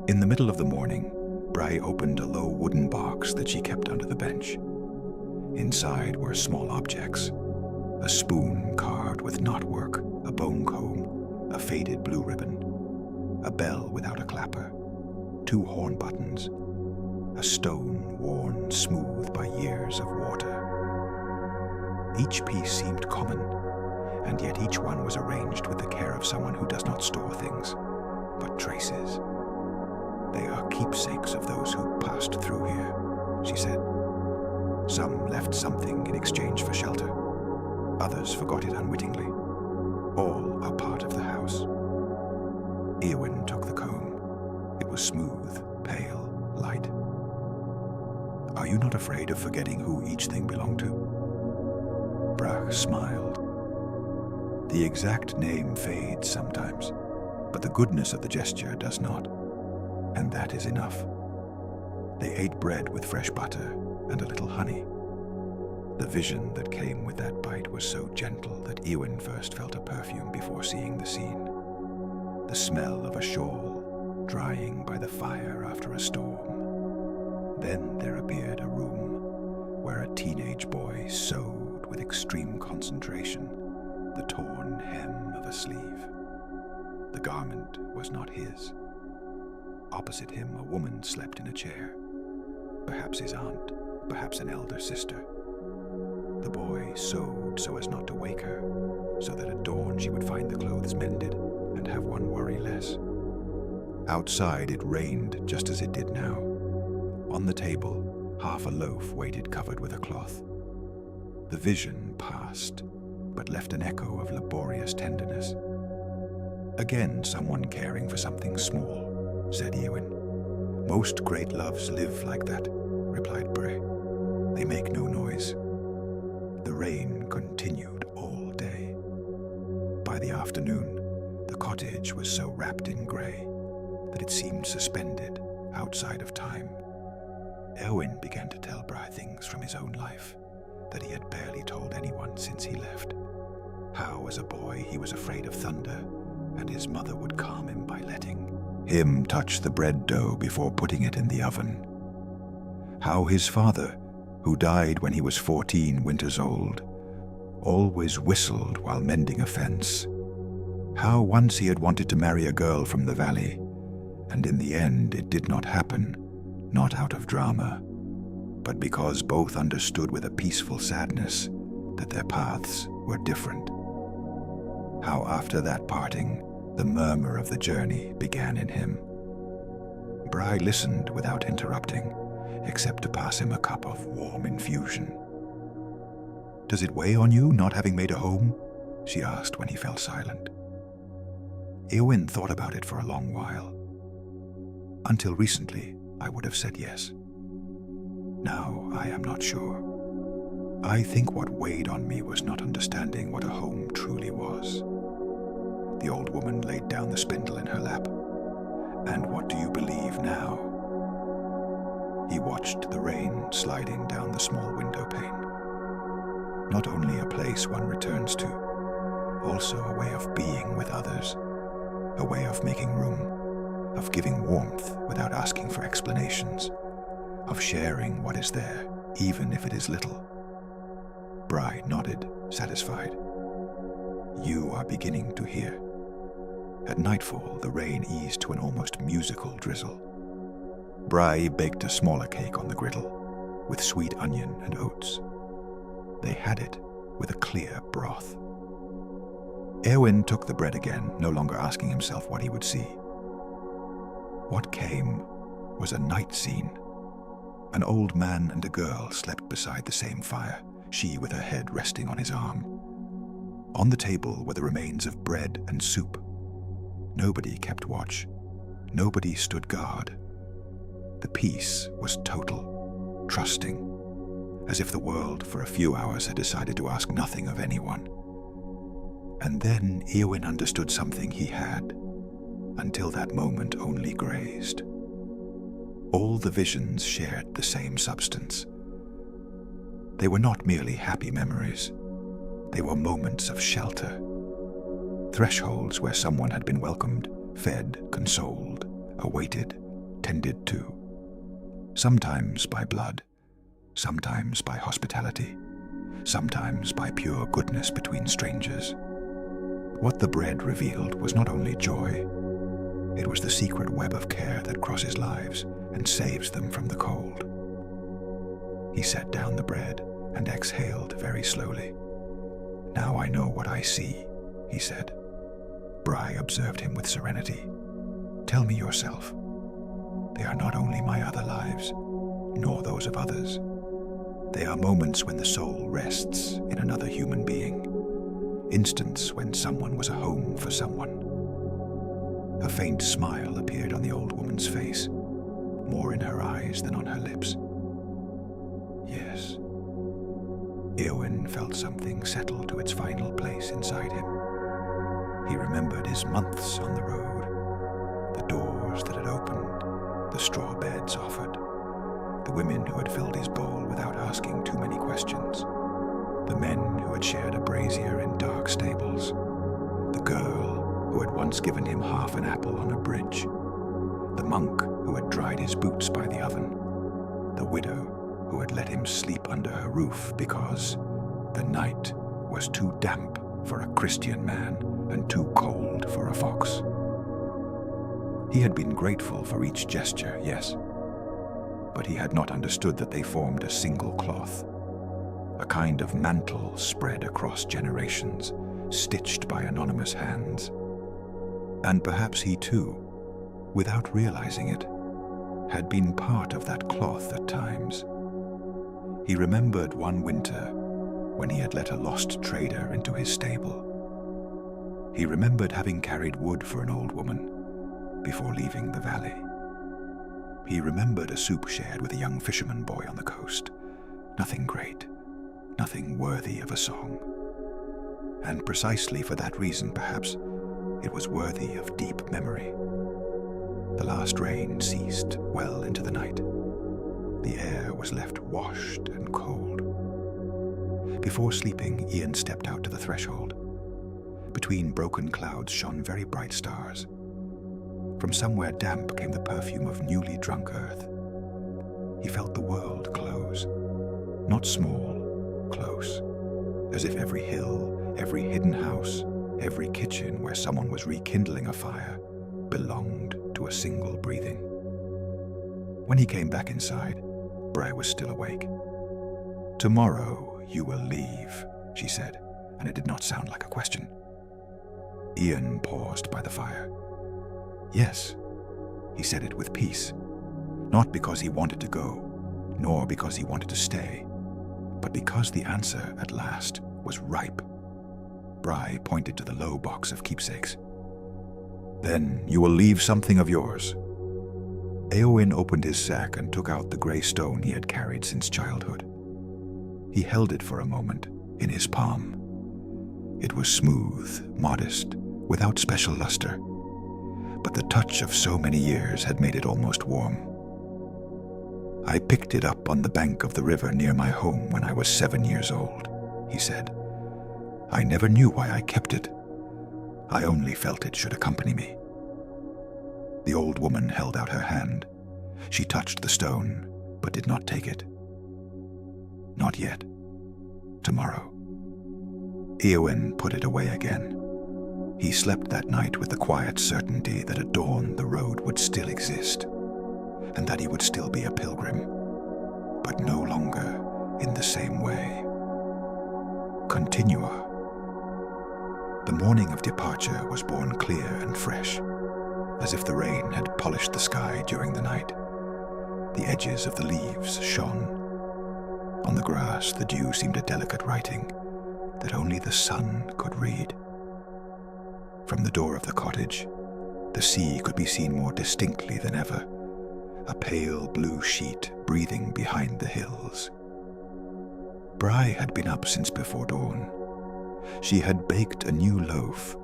In the middle of the morning, Bry opened a low wooden box that she kept under the bench. Inside were small objects: a spoon carved with knotwork, a bone comb, a faded blue ribbon, a bell without a clapper, 2 horn buttons, a stone worn smooth by years of water. Each piece seemed common, and yet each one was arranged with the care of someone who does not store things, but traces. They are keepsakes of those who passed through here, she said. Some left something in exchange for shelter. Others forgot it unwittingly. All are part of the house. Eowyn took the comb. It was smooth, pale, light. Are you not afraid of forgetting who each thing belonged to? Brach smiled. The exact name fades sometimes, but the goodness of the gesture does not, and that is enough. They ate bread with fresh butter and a little honey. The vision that came with that bite was so gentle that Eowyn first felt a perfume before seeing the scene. The smell of a shawl drying by the fire after a storm. Then there appeared a room where a teenage boy sewed with extreme concentration the torn hem of a sleeve. The garment was not his. Opposite him, a woman slept in a chair. Perhaps his aunt, perhaps an elder sister. The boy sewed so as not to wake her, so that at dawn she would find the clothes mended and have one worry less. Outside it rained just as it did now. On the table, half a loaf waited covered with a cloth. The vision passed, but left an echo of laborious tenderness. Again someone caring for something small, said Eowyn. Most great loves live like that, replied Bray. They make no noise. The rain continued all day. By the afternoon, the cottage was so wrapped in grey that it seemed suspended outside of time. Eowyn began to tell Bray things from his own life that he had barely told anyone since he left. How, as a boy, he was afraid of thunder, and his mother would calm him by letting him touch the bread dough before putting it in the oven. How his father, who died when he was 14 winters old, always whistled while mending a fence. How once he had wanted to marry a girl from the valley, and in the end it did not happen, not out of drama, but because both understood with a peaceful sadness that their paths were different. How after that parting, the murmur of the journey began in him. Bry listened without interrupting, except to pass him a cup of warm infusion. Does it weigh on you not having made a home? She asked when he fell silent. Eowyn thought about it for a long while. Until recently, I would have said yes. Now I am not sure. I think what weighed on me was not understanding what a home truly was. The old woman laid down the spindle in her lap. And what do you believe now? He watched the rain sliding down the small window pane. Not only a place one returns to, also a way of being with others, a way of making room, of giving warmth without asking for explanations, of sharing what is there, even if it is little. Bry nodded, satisfied. You are beginning to hear. At nightfall, the rain eased to an almost musical drizzle. Bry baked a smaller cake on the griddle, with sweet onion and oats. They had it with a clear broth. Eowyn took the bread again, no longer asking himself what he would see. What came was a night scene. An old man and a girl slept beside the same fire, she with her head resting on his arm. On the table were the remains of bread and soup. Nobody kept watch. Nobody stood guard. The peace was total, trusting, as if the world for a few hours had decided to ask nothing of anyone. And then Eowyn understood something he had, until that moment only grazed. All the visions shared the same substance. They were not merely happy memories. They were moments of shelter, thresholds where someone had been welcomed, fed, consoled, awaited, tended to, sometimes by blood, sometimes by hospitality, sometimes by pure goodness between strangers. What the bread revealed was not only joy, it was the secret web of care that crosses lives and saves them from the cold. He set down the bread and exhaled very slowly. "Now I know what I see," he said. Bry observed him with serenity. "Tell me yourself. They are not only my other lives, nor those of others. They are moments when the soul rests in another human being, instants when someone was a home for someone." A faint smile appeared on the old woman's face, more in her eyes than on her lips. "Yes." Eowyn felt something settle to its final place inside him. He remembered his months on the road, the doors that had opened, the straw beds offered, the women who had filled his bowl without asking too many questions, the men who had shared a brazier in dark stables, the girl who had once given him half an apple on a bridge, the monk who had dried his boots by the oven, the widow who had let him sleep under her roof because the night was too damp for a Christian man and too cold for a fox. He had been grateful for each gesture, yes, but he had not understood that they formed a single cloth, a kind of mantle spread across generations, stitched by anonymous hands. And perhaps he too, without realizing it, had been part of that cloth at times. He remembered one winter when he had let a lost trader into his stable. He remembered having carried wood for an old woman before leaving the valley. He remembered a soup shared with a young fisherman boy on the coast. Nothing great, nothing worthy of a song. And precisely for that reason, perhaps, it was worthy of deep memory. The last rain ceased well into the night. The air was left washed and cold. Before sleeping, Ian stepped out to the threshold. Between broken clouds shone very bright stars. From somewhere damp came the perfume of newly drunk earth. He felt the world close. Not small, close. As if every hill, every hidden house, every kitchen where someone was rekindling a fire belonged to a single breathing. When he came back inside, Bry was still awake. "Tomorrow you will leave," she said, and it did not sound like a question. Ian paused by the fire. "Yes," he said it with peace, not because he wanted to go, nor because he wanted to stay, but because the answer at last was ripe. Bry pointed to the low box of keepsakes. "Then you will leave something of yours." Eowyn opened his sack and took out the grey stone he had carried since childhood. He held it for a moment in his palm. It was smooth, modest, without special luster, but the touch of so many years had made it almost warm. "I picked it up on the bank of the river near my home when I was 7 years old," he said. "I never knew why I kept it. I only felt it should accompany me." The old woman held out her hand. She touched the stone, but did not take it. "Not yet. Tomorrow." Eowyn put it away again. He slept that night with the quiet certainty that at dawn the road would still exist, and that he would still be a pilgrim, but no longer in the same way. Continua. The morning of departure was born clear and fresh, as if the rain had polished the sky during the night. The edges of the leaves shone. On the grass, the dew seemed a delicate writing that only the sun could read. From the door of the cottage, the sea could be seen more distinctly than ever, a pale blue sheet breathing behind the hills. Bry had been up since before dawn. She had baked a new loaf,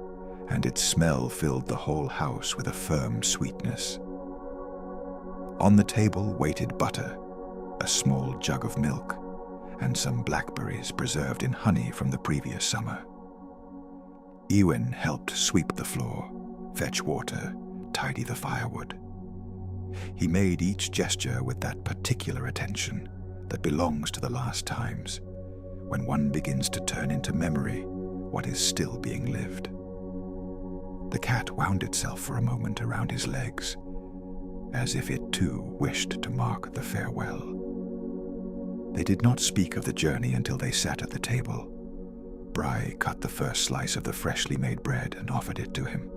and its smell filled the whole house with a firm sweetness. On the table waited butter, a small jug of milk, and some blackberries preserved in honey from the previous summer. Ewan helped sweep the floor, fetch water, tidy the firewood. He made each gesture with that particular attention that belongs to the last times, when one begins to turn into memory what is still being lived. The cat wound itself for a moment around his legs, as if it too wished to mark the farewell. They did not speak of the journey until they sat at the table. Bry cut the first slice of the freshly made bread and offered it to him.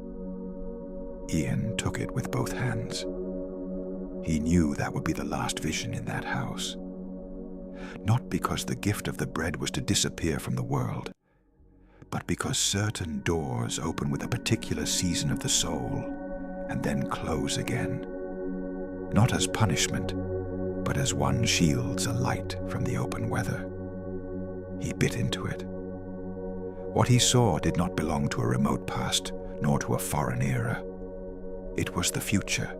Ian took it with both hands. He knew that would be the last vision in that house. Not because the gift of the bread was to disappear from the world, but because certain doors open with a particular season of the soul and then close again. Not as punishment, but as one shields a light from the open weather. He bit into it. What he saw did not belong to a remote past, nor to a foreign era. It was the future.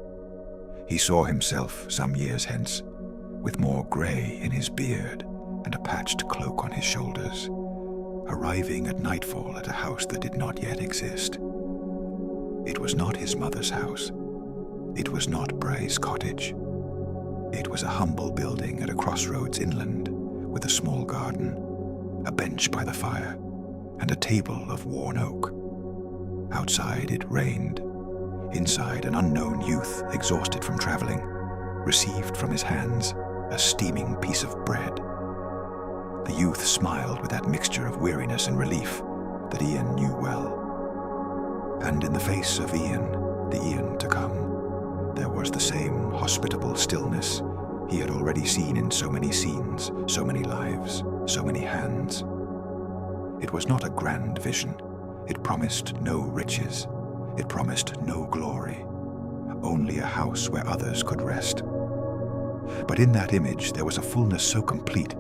He saw himself some years hence, with more grey in his beard and a patched cloak on his shoulders, arriving at nightfall at a house that did not yet exist. It was not his mother's house. It was not Bray's cottage. It was a humble building at a crossroads inland, with a small garden, a bench by the fire, and a table of worn oak. Outside it rained. Inside, an unknown youth, exhausted from traveling, received from his hands a steaming piece of bread. The youth smiled with that mixture of weariness and relief that Ian knew well. And in the face of Ian, the Ian to come, there was the same hospitable stillness he had already seen in so many scenes, so many lives, so many hands. It was not a grand vision. It promised no riches. It promised no glory, only a house where others could rest. But in that image there was a fullness so complete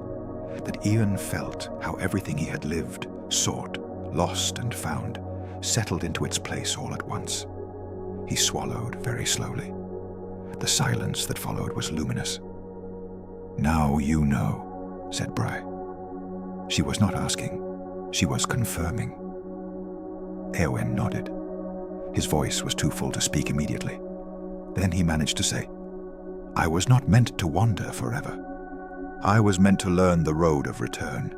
that Ian felt how everything he had lived, sought, lost and found, settled into its place all at once. He swallowed very slowly. The silence that followed was luminous. "Now you know," said Bry. She was not asking, she was confirming. Eowyn nodded. His voice was too full to speak immediately. Then he managed to say, "I was not meant to wander forever. I was meant to learn the road of return,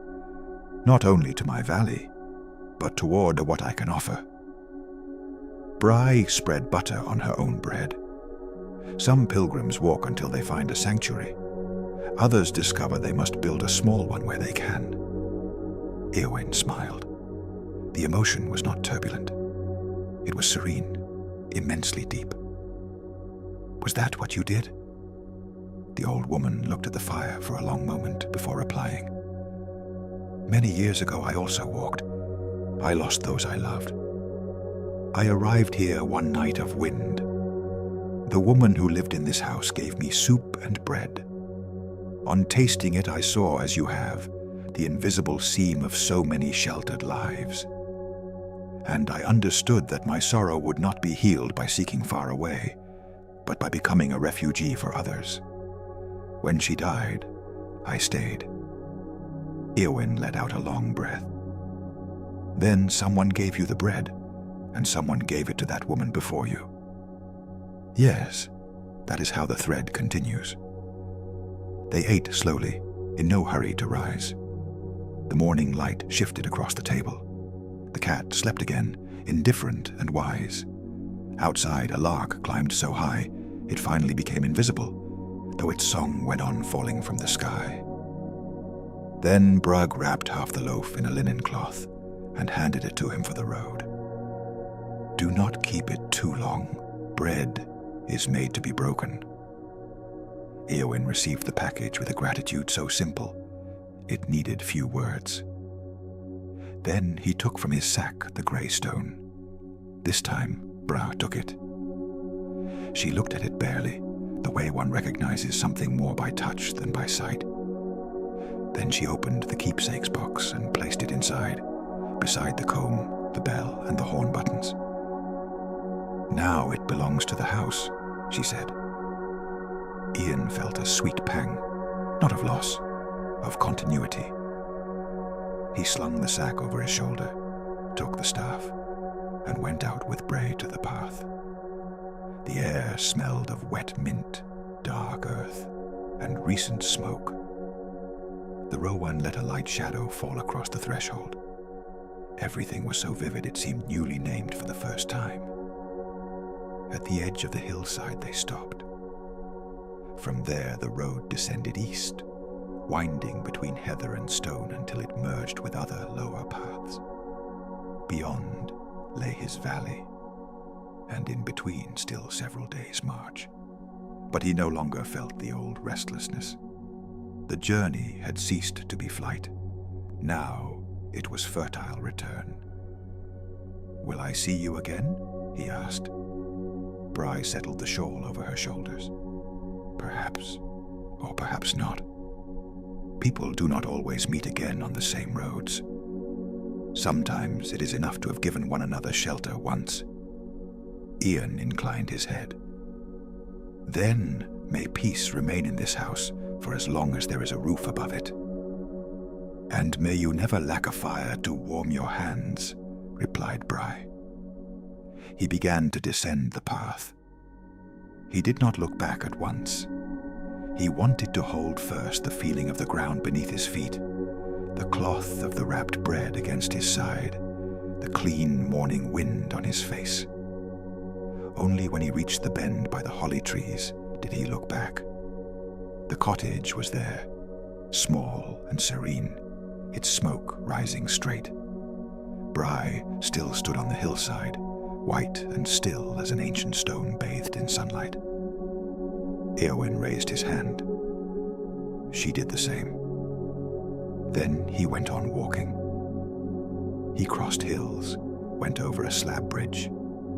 not only to my valley, but toward what I can offer." Bry spread butter on her own bread. Some pilgrims walk until they find a sanctuary. Others discover they must build a small one where they can. Eowyn smiled. The emotion was not turbulent. It was serene, immensely deep. "Was that what you did?" The old woman looked at the fire for a long moment before replying. "Many years ago I also walked. I lost those I loved. I arrived here one night of wind. The woman who lived in this house gave me soup and bread. On tasting it I saw, as you have, the invisible seam of so many sheltered lives. And I understood that my sorrow would not be healed by seeking far away, but by becoming a refugee for others. When she died, I stayed." Eowyn let out a long breath. "Then someone gave you the bread, and someone gave it to that woman before you." "Yes, that is how the thread continues." They ate slowly, in no hurry to rise. The morning light shifted across the table. The cat slept again, indifferent and wise. Outside, a lark climbed so high, it finally became invisible, though its song went on falling from the sky. Then Brug wrapped half the loaf in a linen cloth and handed it to him for the road. "Do not keep it too long. Bread is made to be broken." Eowyn received the package with a gratitude so simple, it needed few words. Then he took from his sack the grey stone. This time, Bra took it. She looked at it barely, the way one recognizes something more by touch than by sight. Then she opened the keepsakes box and placed it inside, beside the comb, the bell, and the horn buttons. "Now it belongs to the house," she said. Ian felt a sweet pang, not of loss, of continuity. He slung the sack over his shoulder, took the staff, and went out with Bray to the path. The air smelled of wet mint, dark earth, and recent smoke. The Rowan let a light shadow fall across the threshold. Everything was so vivid it seemed newly named for the first time. At the edge of the hillside they stopped. From there the road descended east, winding between heather and stone until it merged with other lower paths. Beyond lay his valley, and in between still several days' march. But he no longer felt the old restlessness. The journey had ceased to be flight. Now it was fertile return. "Will I see you again?" he asked. Bry settled the shawl over her shoulders. Perhaps, or perhaps not. People do not always meet again on the same roads. Sometimes it is enough to have given one another shelter once. Ian inclined his head. "Then may peace remain in this house for as long as there is a roof above it. And may you never lack a fire to warm your hands," replied Bry. He began to descend the path. He did not look back at once. He wanted to hold first the feeling of the ground beneath his feet, the cloth of the wrapped bread against his side, the clean morning wind on his face. Only when he reached the bend by the holly trees did he look back. The cottage was there, small and serene, its smoke rising straight. Bry still stood on the hillside, white and still as an ancient stone bathed in sunlight. Éowyn raised his hand. She did the same. Then he went on walking. He crossed hills, went over a slab bridge,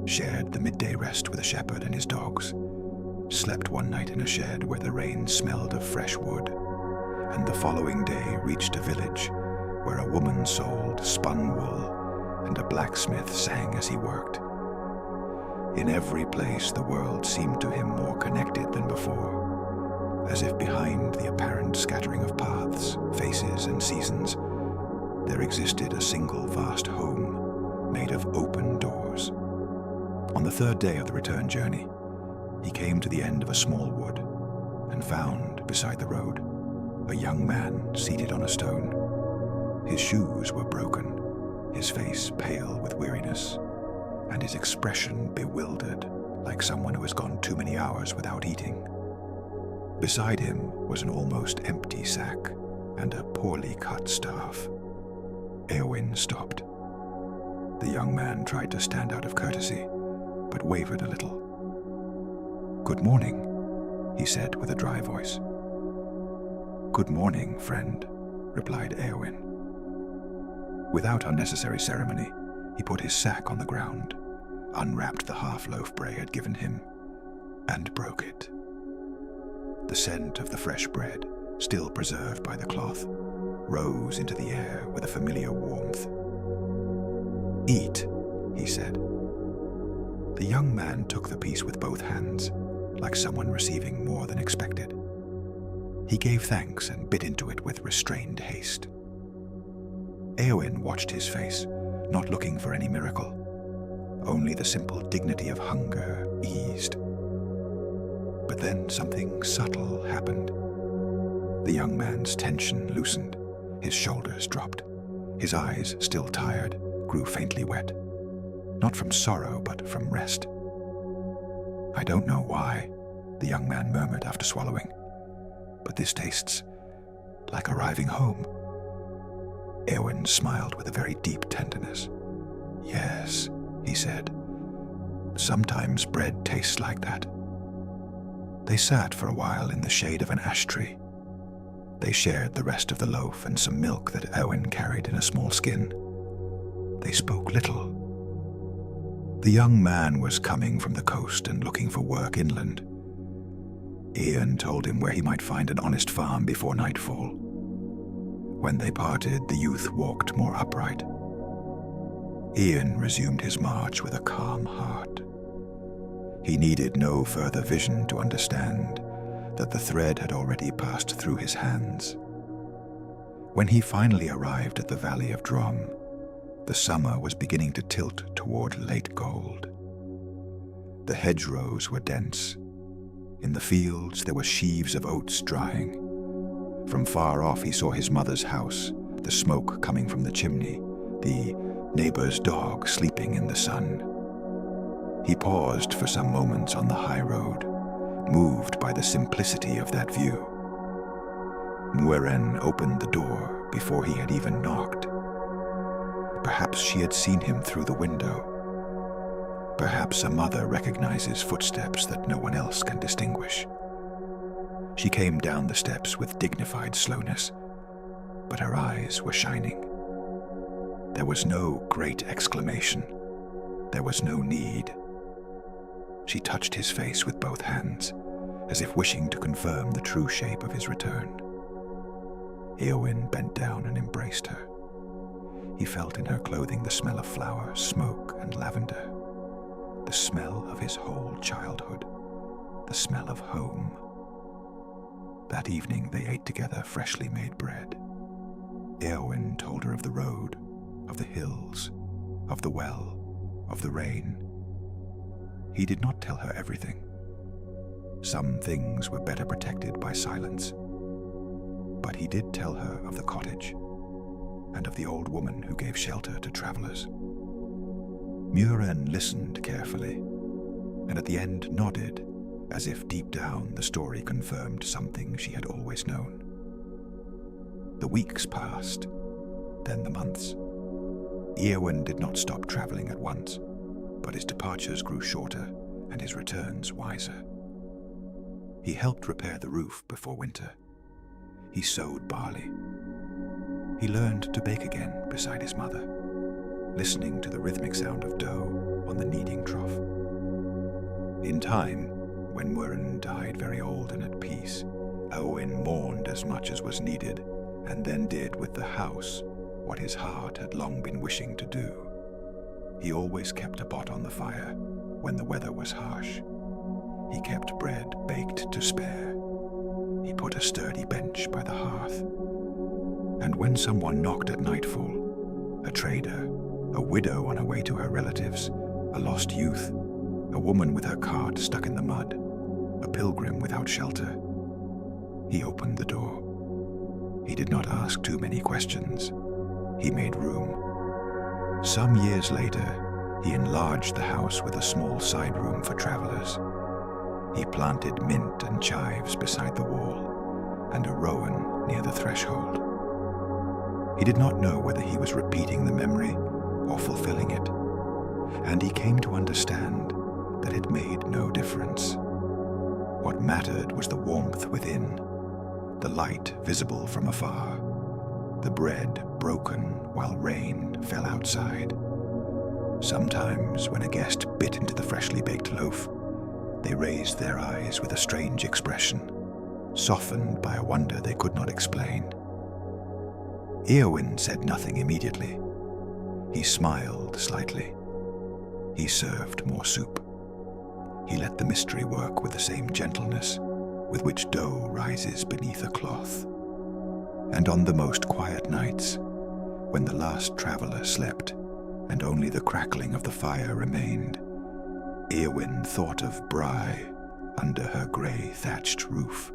shared the midday rest with a shepherd and his dogs, slept one night in a shed where the rain smelled of fresh wood, and the following day reached a village where a woman sold spun wool and a blacksmith sang as he worked. In every place the world seemed to him more connected than before, as if behind the apparent scattering of paths, faces, and seasons, there existed a single vast home made of open doors. On the third day of the return journey, he came to the end of a small wood and found, beside the road, a young man seated on a stone. His shoes were broken, his face pale with weariness, and his expression bewildered, like someone who has gone too many hours without eating. Beside him was an almost empty sack and a poorly cut staff. Éowyn stopped. The young man tried to stand out of courtesy, but wavered a little. "Good morning," he said with a dry voice. "Good morning, friend," replied Éowyn. Without unnecessary ceremony, he put his sack on the ground, unwrapped the half-loaf Bray had given him, and broke it. The scent of the fresh bread, still preserved by the cloth, rose into the air with a familiar warmth. "Eat," he said. The young man took the piece with both hands, like someone receiving more than expected. He gave thanks and bit into it with restrained haste. Éowyn watched his face, not looking for any miracle. Only the simple dignity of hunger eased. But then something subtle happened. The young man's tension loosened, his shoulders dropped. His eyes, still tired, grew faintly wet. Not from sorrow, but from rest. "I don't know why," the young man murmured after swallowing, "but this tastes like arriving home." Éowyn smiled with a very deep tenderness. "Yes," he said. "Sometimes bread tastes like that." They sat for a while in the shade of an ash tree. They shared the rest of the loaf and some milk that Éowyn carried in a small skin. They spoke little. The young man was coming from the coast and looking for work inland. Ian told him where he might find an honest farm before nightfall. When they parted, the youth walked more upright. Ian resumed his march with a calm heart. He needed no further vision to understand that the thread had already passed through his hands. When he finally arrived at the Valley of Drom, the summer was beginning to tilt toward late gold. The hedgerows were dense. In the fields there were sheaves of oats drying. From far off he saw his mother's house, the smoke coming from the chimney, the neighbor's dog sleeping in the sun. He paused for some moments on the high road, moved by the simplicity of that view. Mueren opened the door before he had even knocked. Perhaps she had seen him through the window. Perhaps a mother recognizes footsteps that no one else can distinguish. She came down the steps with dignified slowness, but her eyes were shining. There was no great exclamation. There was no need. She touched his face with both hands, as if wishing to confirm the true shape of his return. Éowyn bent down and embraced her. He felt in her clothing the smell of flowers, smoke, and lavender. The smell of his whole childhood. The smell of home. That evening they ate together freshly made bread. Éowyn told her of the road, of the hills, of the well, of the rain. He did not tell her everything. Some things were better protected by silence. But he did tell her of the cottage, and of the old woman who gave shelter to travelers. Mueren listened carefully, and at the end nodded, as if deep down the story confirmed something she had always known. The weeks passed, then the months. Éowyn did not stop traveling at once, but his departures grew shorter and his returns wiser. He helped repair the roof before winter. He sowed barley. He learned to bake again beside his mother, listening to the rhythmic sound of dough on the kneading trough. In time, when Mueren died very old and at peace, Éowyn mourned as much as was needed, and then did with the house what his heart had long been wishing to do. He always kept a pot on the fire when the weather was harsh. He kept bread baked to spare. He put a sturdy bench by the hearth. And when someone knocked at nightfall, a trader, a widow on her way to her relatives, a lost youth, a woman with her cart stuck in the mud, a pilgrim without shelter, he opened the door. He did not ask too many questions. He made room. Some years later, he enlarged the house with a small side room for travelers. He planted mint and chives beside the wall, and a rowan near the threshold. He did not know whether he was repeating the memory or fulfilling it, and he came to understand that it made no difference. What mattered was the warmth within, the light visible from afar, the bread broken while rain fell outside. Sometimes, when a guest bit into the freshly baked loaf, they raised their eyes with a strange expression, softened by a wonder they could not explain. Éowyn said nothing immediately. He smiled slightly. He served more soup. He let the mystery work with the same gentleness with which dough rises beneath a cloth. And on the most quiet nights, when the last traveler slept and only the crackling of the fire remained, Éowyn thought of Bry under her grey thatched roof,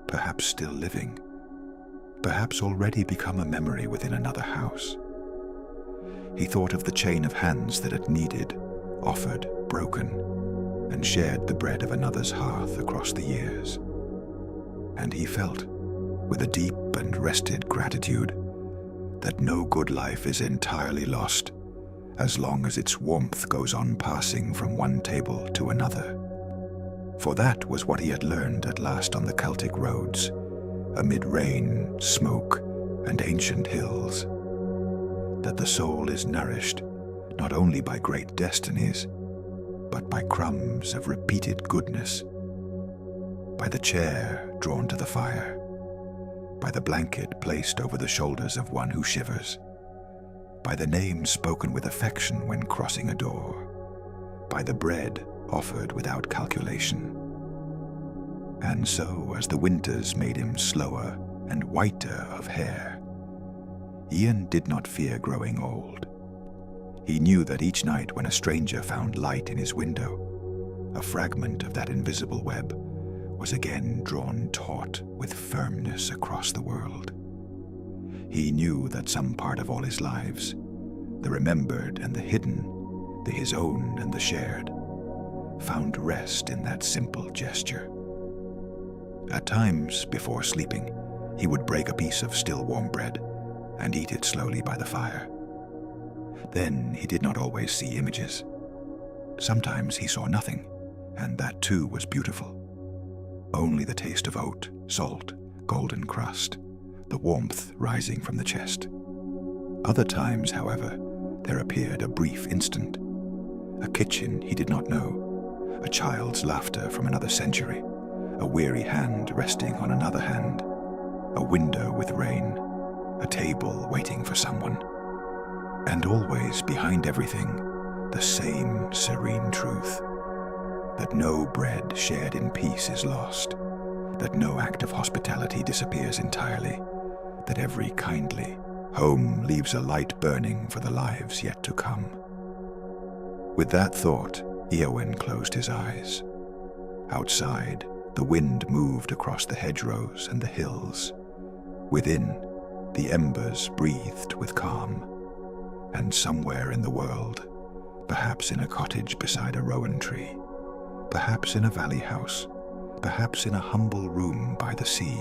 perhaps still living, perhaps already become a memory within another house. He thought of the chain of hands that had kneaded, offered, broken, and shared the bread of another's hearth across the years. And he felt, with a deep and rested gratitude, that no good life is entirely lost as long as its warmth goes on passing from one table to another. For that was what he had learned at last on the Celtic roads, amid rain, smoke, and ancient hills, that the soul is nourished not only by great destinies, but by crumbs of repeated goodness, by the chair drawn to the fire, by the blanket placed over the shoulders of one who shivers, by the name spoken with affection when crossing a door, by the bread offered without calculation. And so, as the winters made him slower and whiter of hair. Ian did not fear growing old. He knew that each night when a stranger found light in his window, a fragment of that invisible web was again drawn taut with firmness across the world. He knew that some part of all his lives, the remembered and the hidden, the his own and the shared, found rest in that simple gesture. At times, before sleeping, he would break a piece of still warm bread and eat it slowly by the fire. Then he did not always see images. Sometimes he saw nothing, and that too was beautiful. Only the taste of oat, salt, golden crust, the warmth rising from the chest. Other times, however, there appeared a brief instant. A kitchen he did not know, a child's laughter from another century, a weary hand resting on another hand, a window with rain, a table waiting for someone. And always behind everything, the same serene truth, that no bread shared in peace is lost, that no act of hospitality disappears entirely, that every kindly home leaves a light burning for the lives yet to come. With that thought, Eowyn closed his eyes. Outside, the wind moved across the hedgerows and the hills. Within, the embers breathed with calm. And somewhere in the world, perhaps in a cottage beside a rowan tree, perhaps in a valley house, perhaps in a humble room by the sea,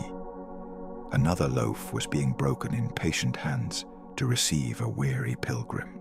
another loaf was being broken in patient hands to receive a weary pilgrim.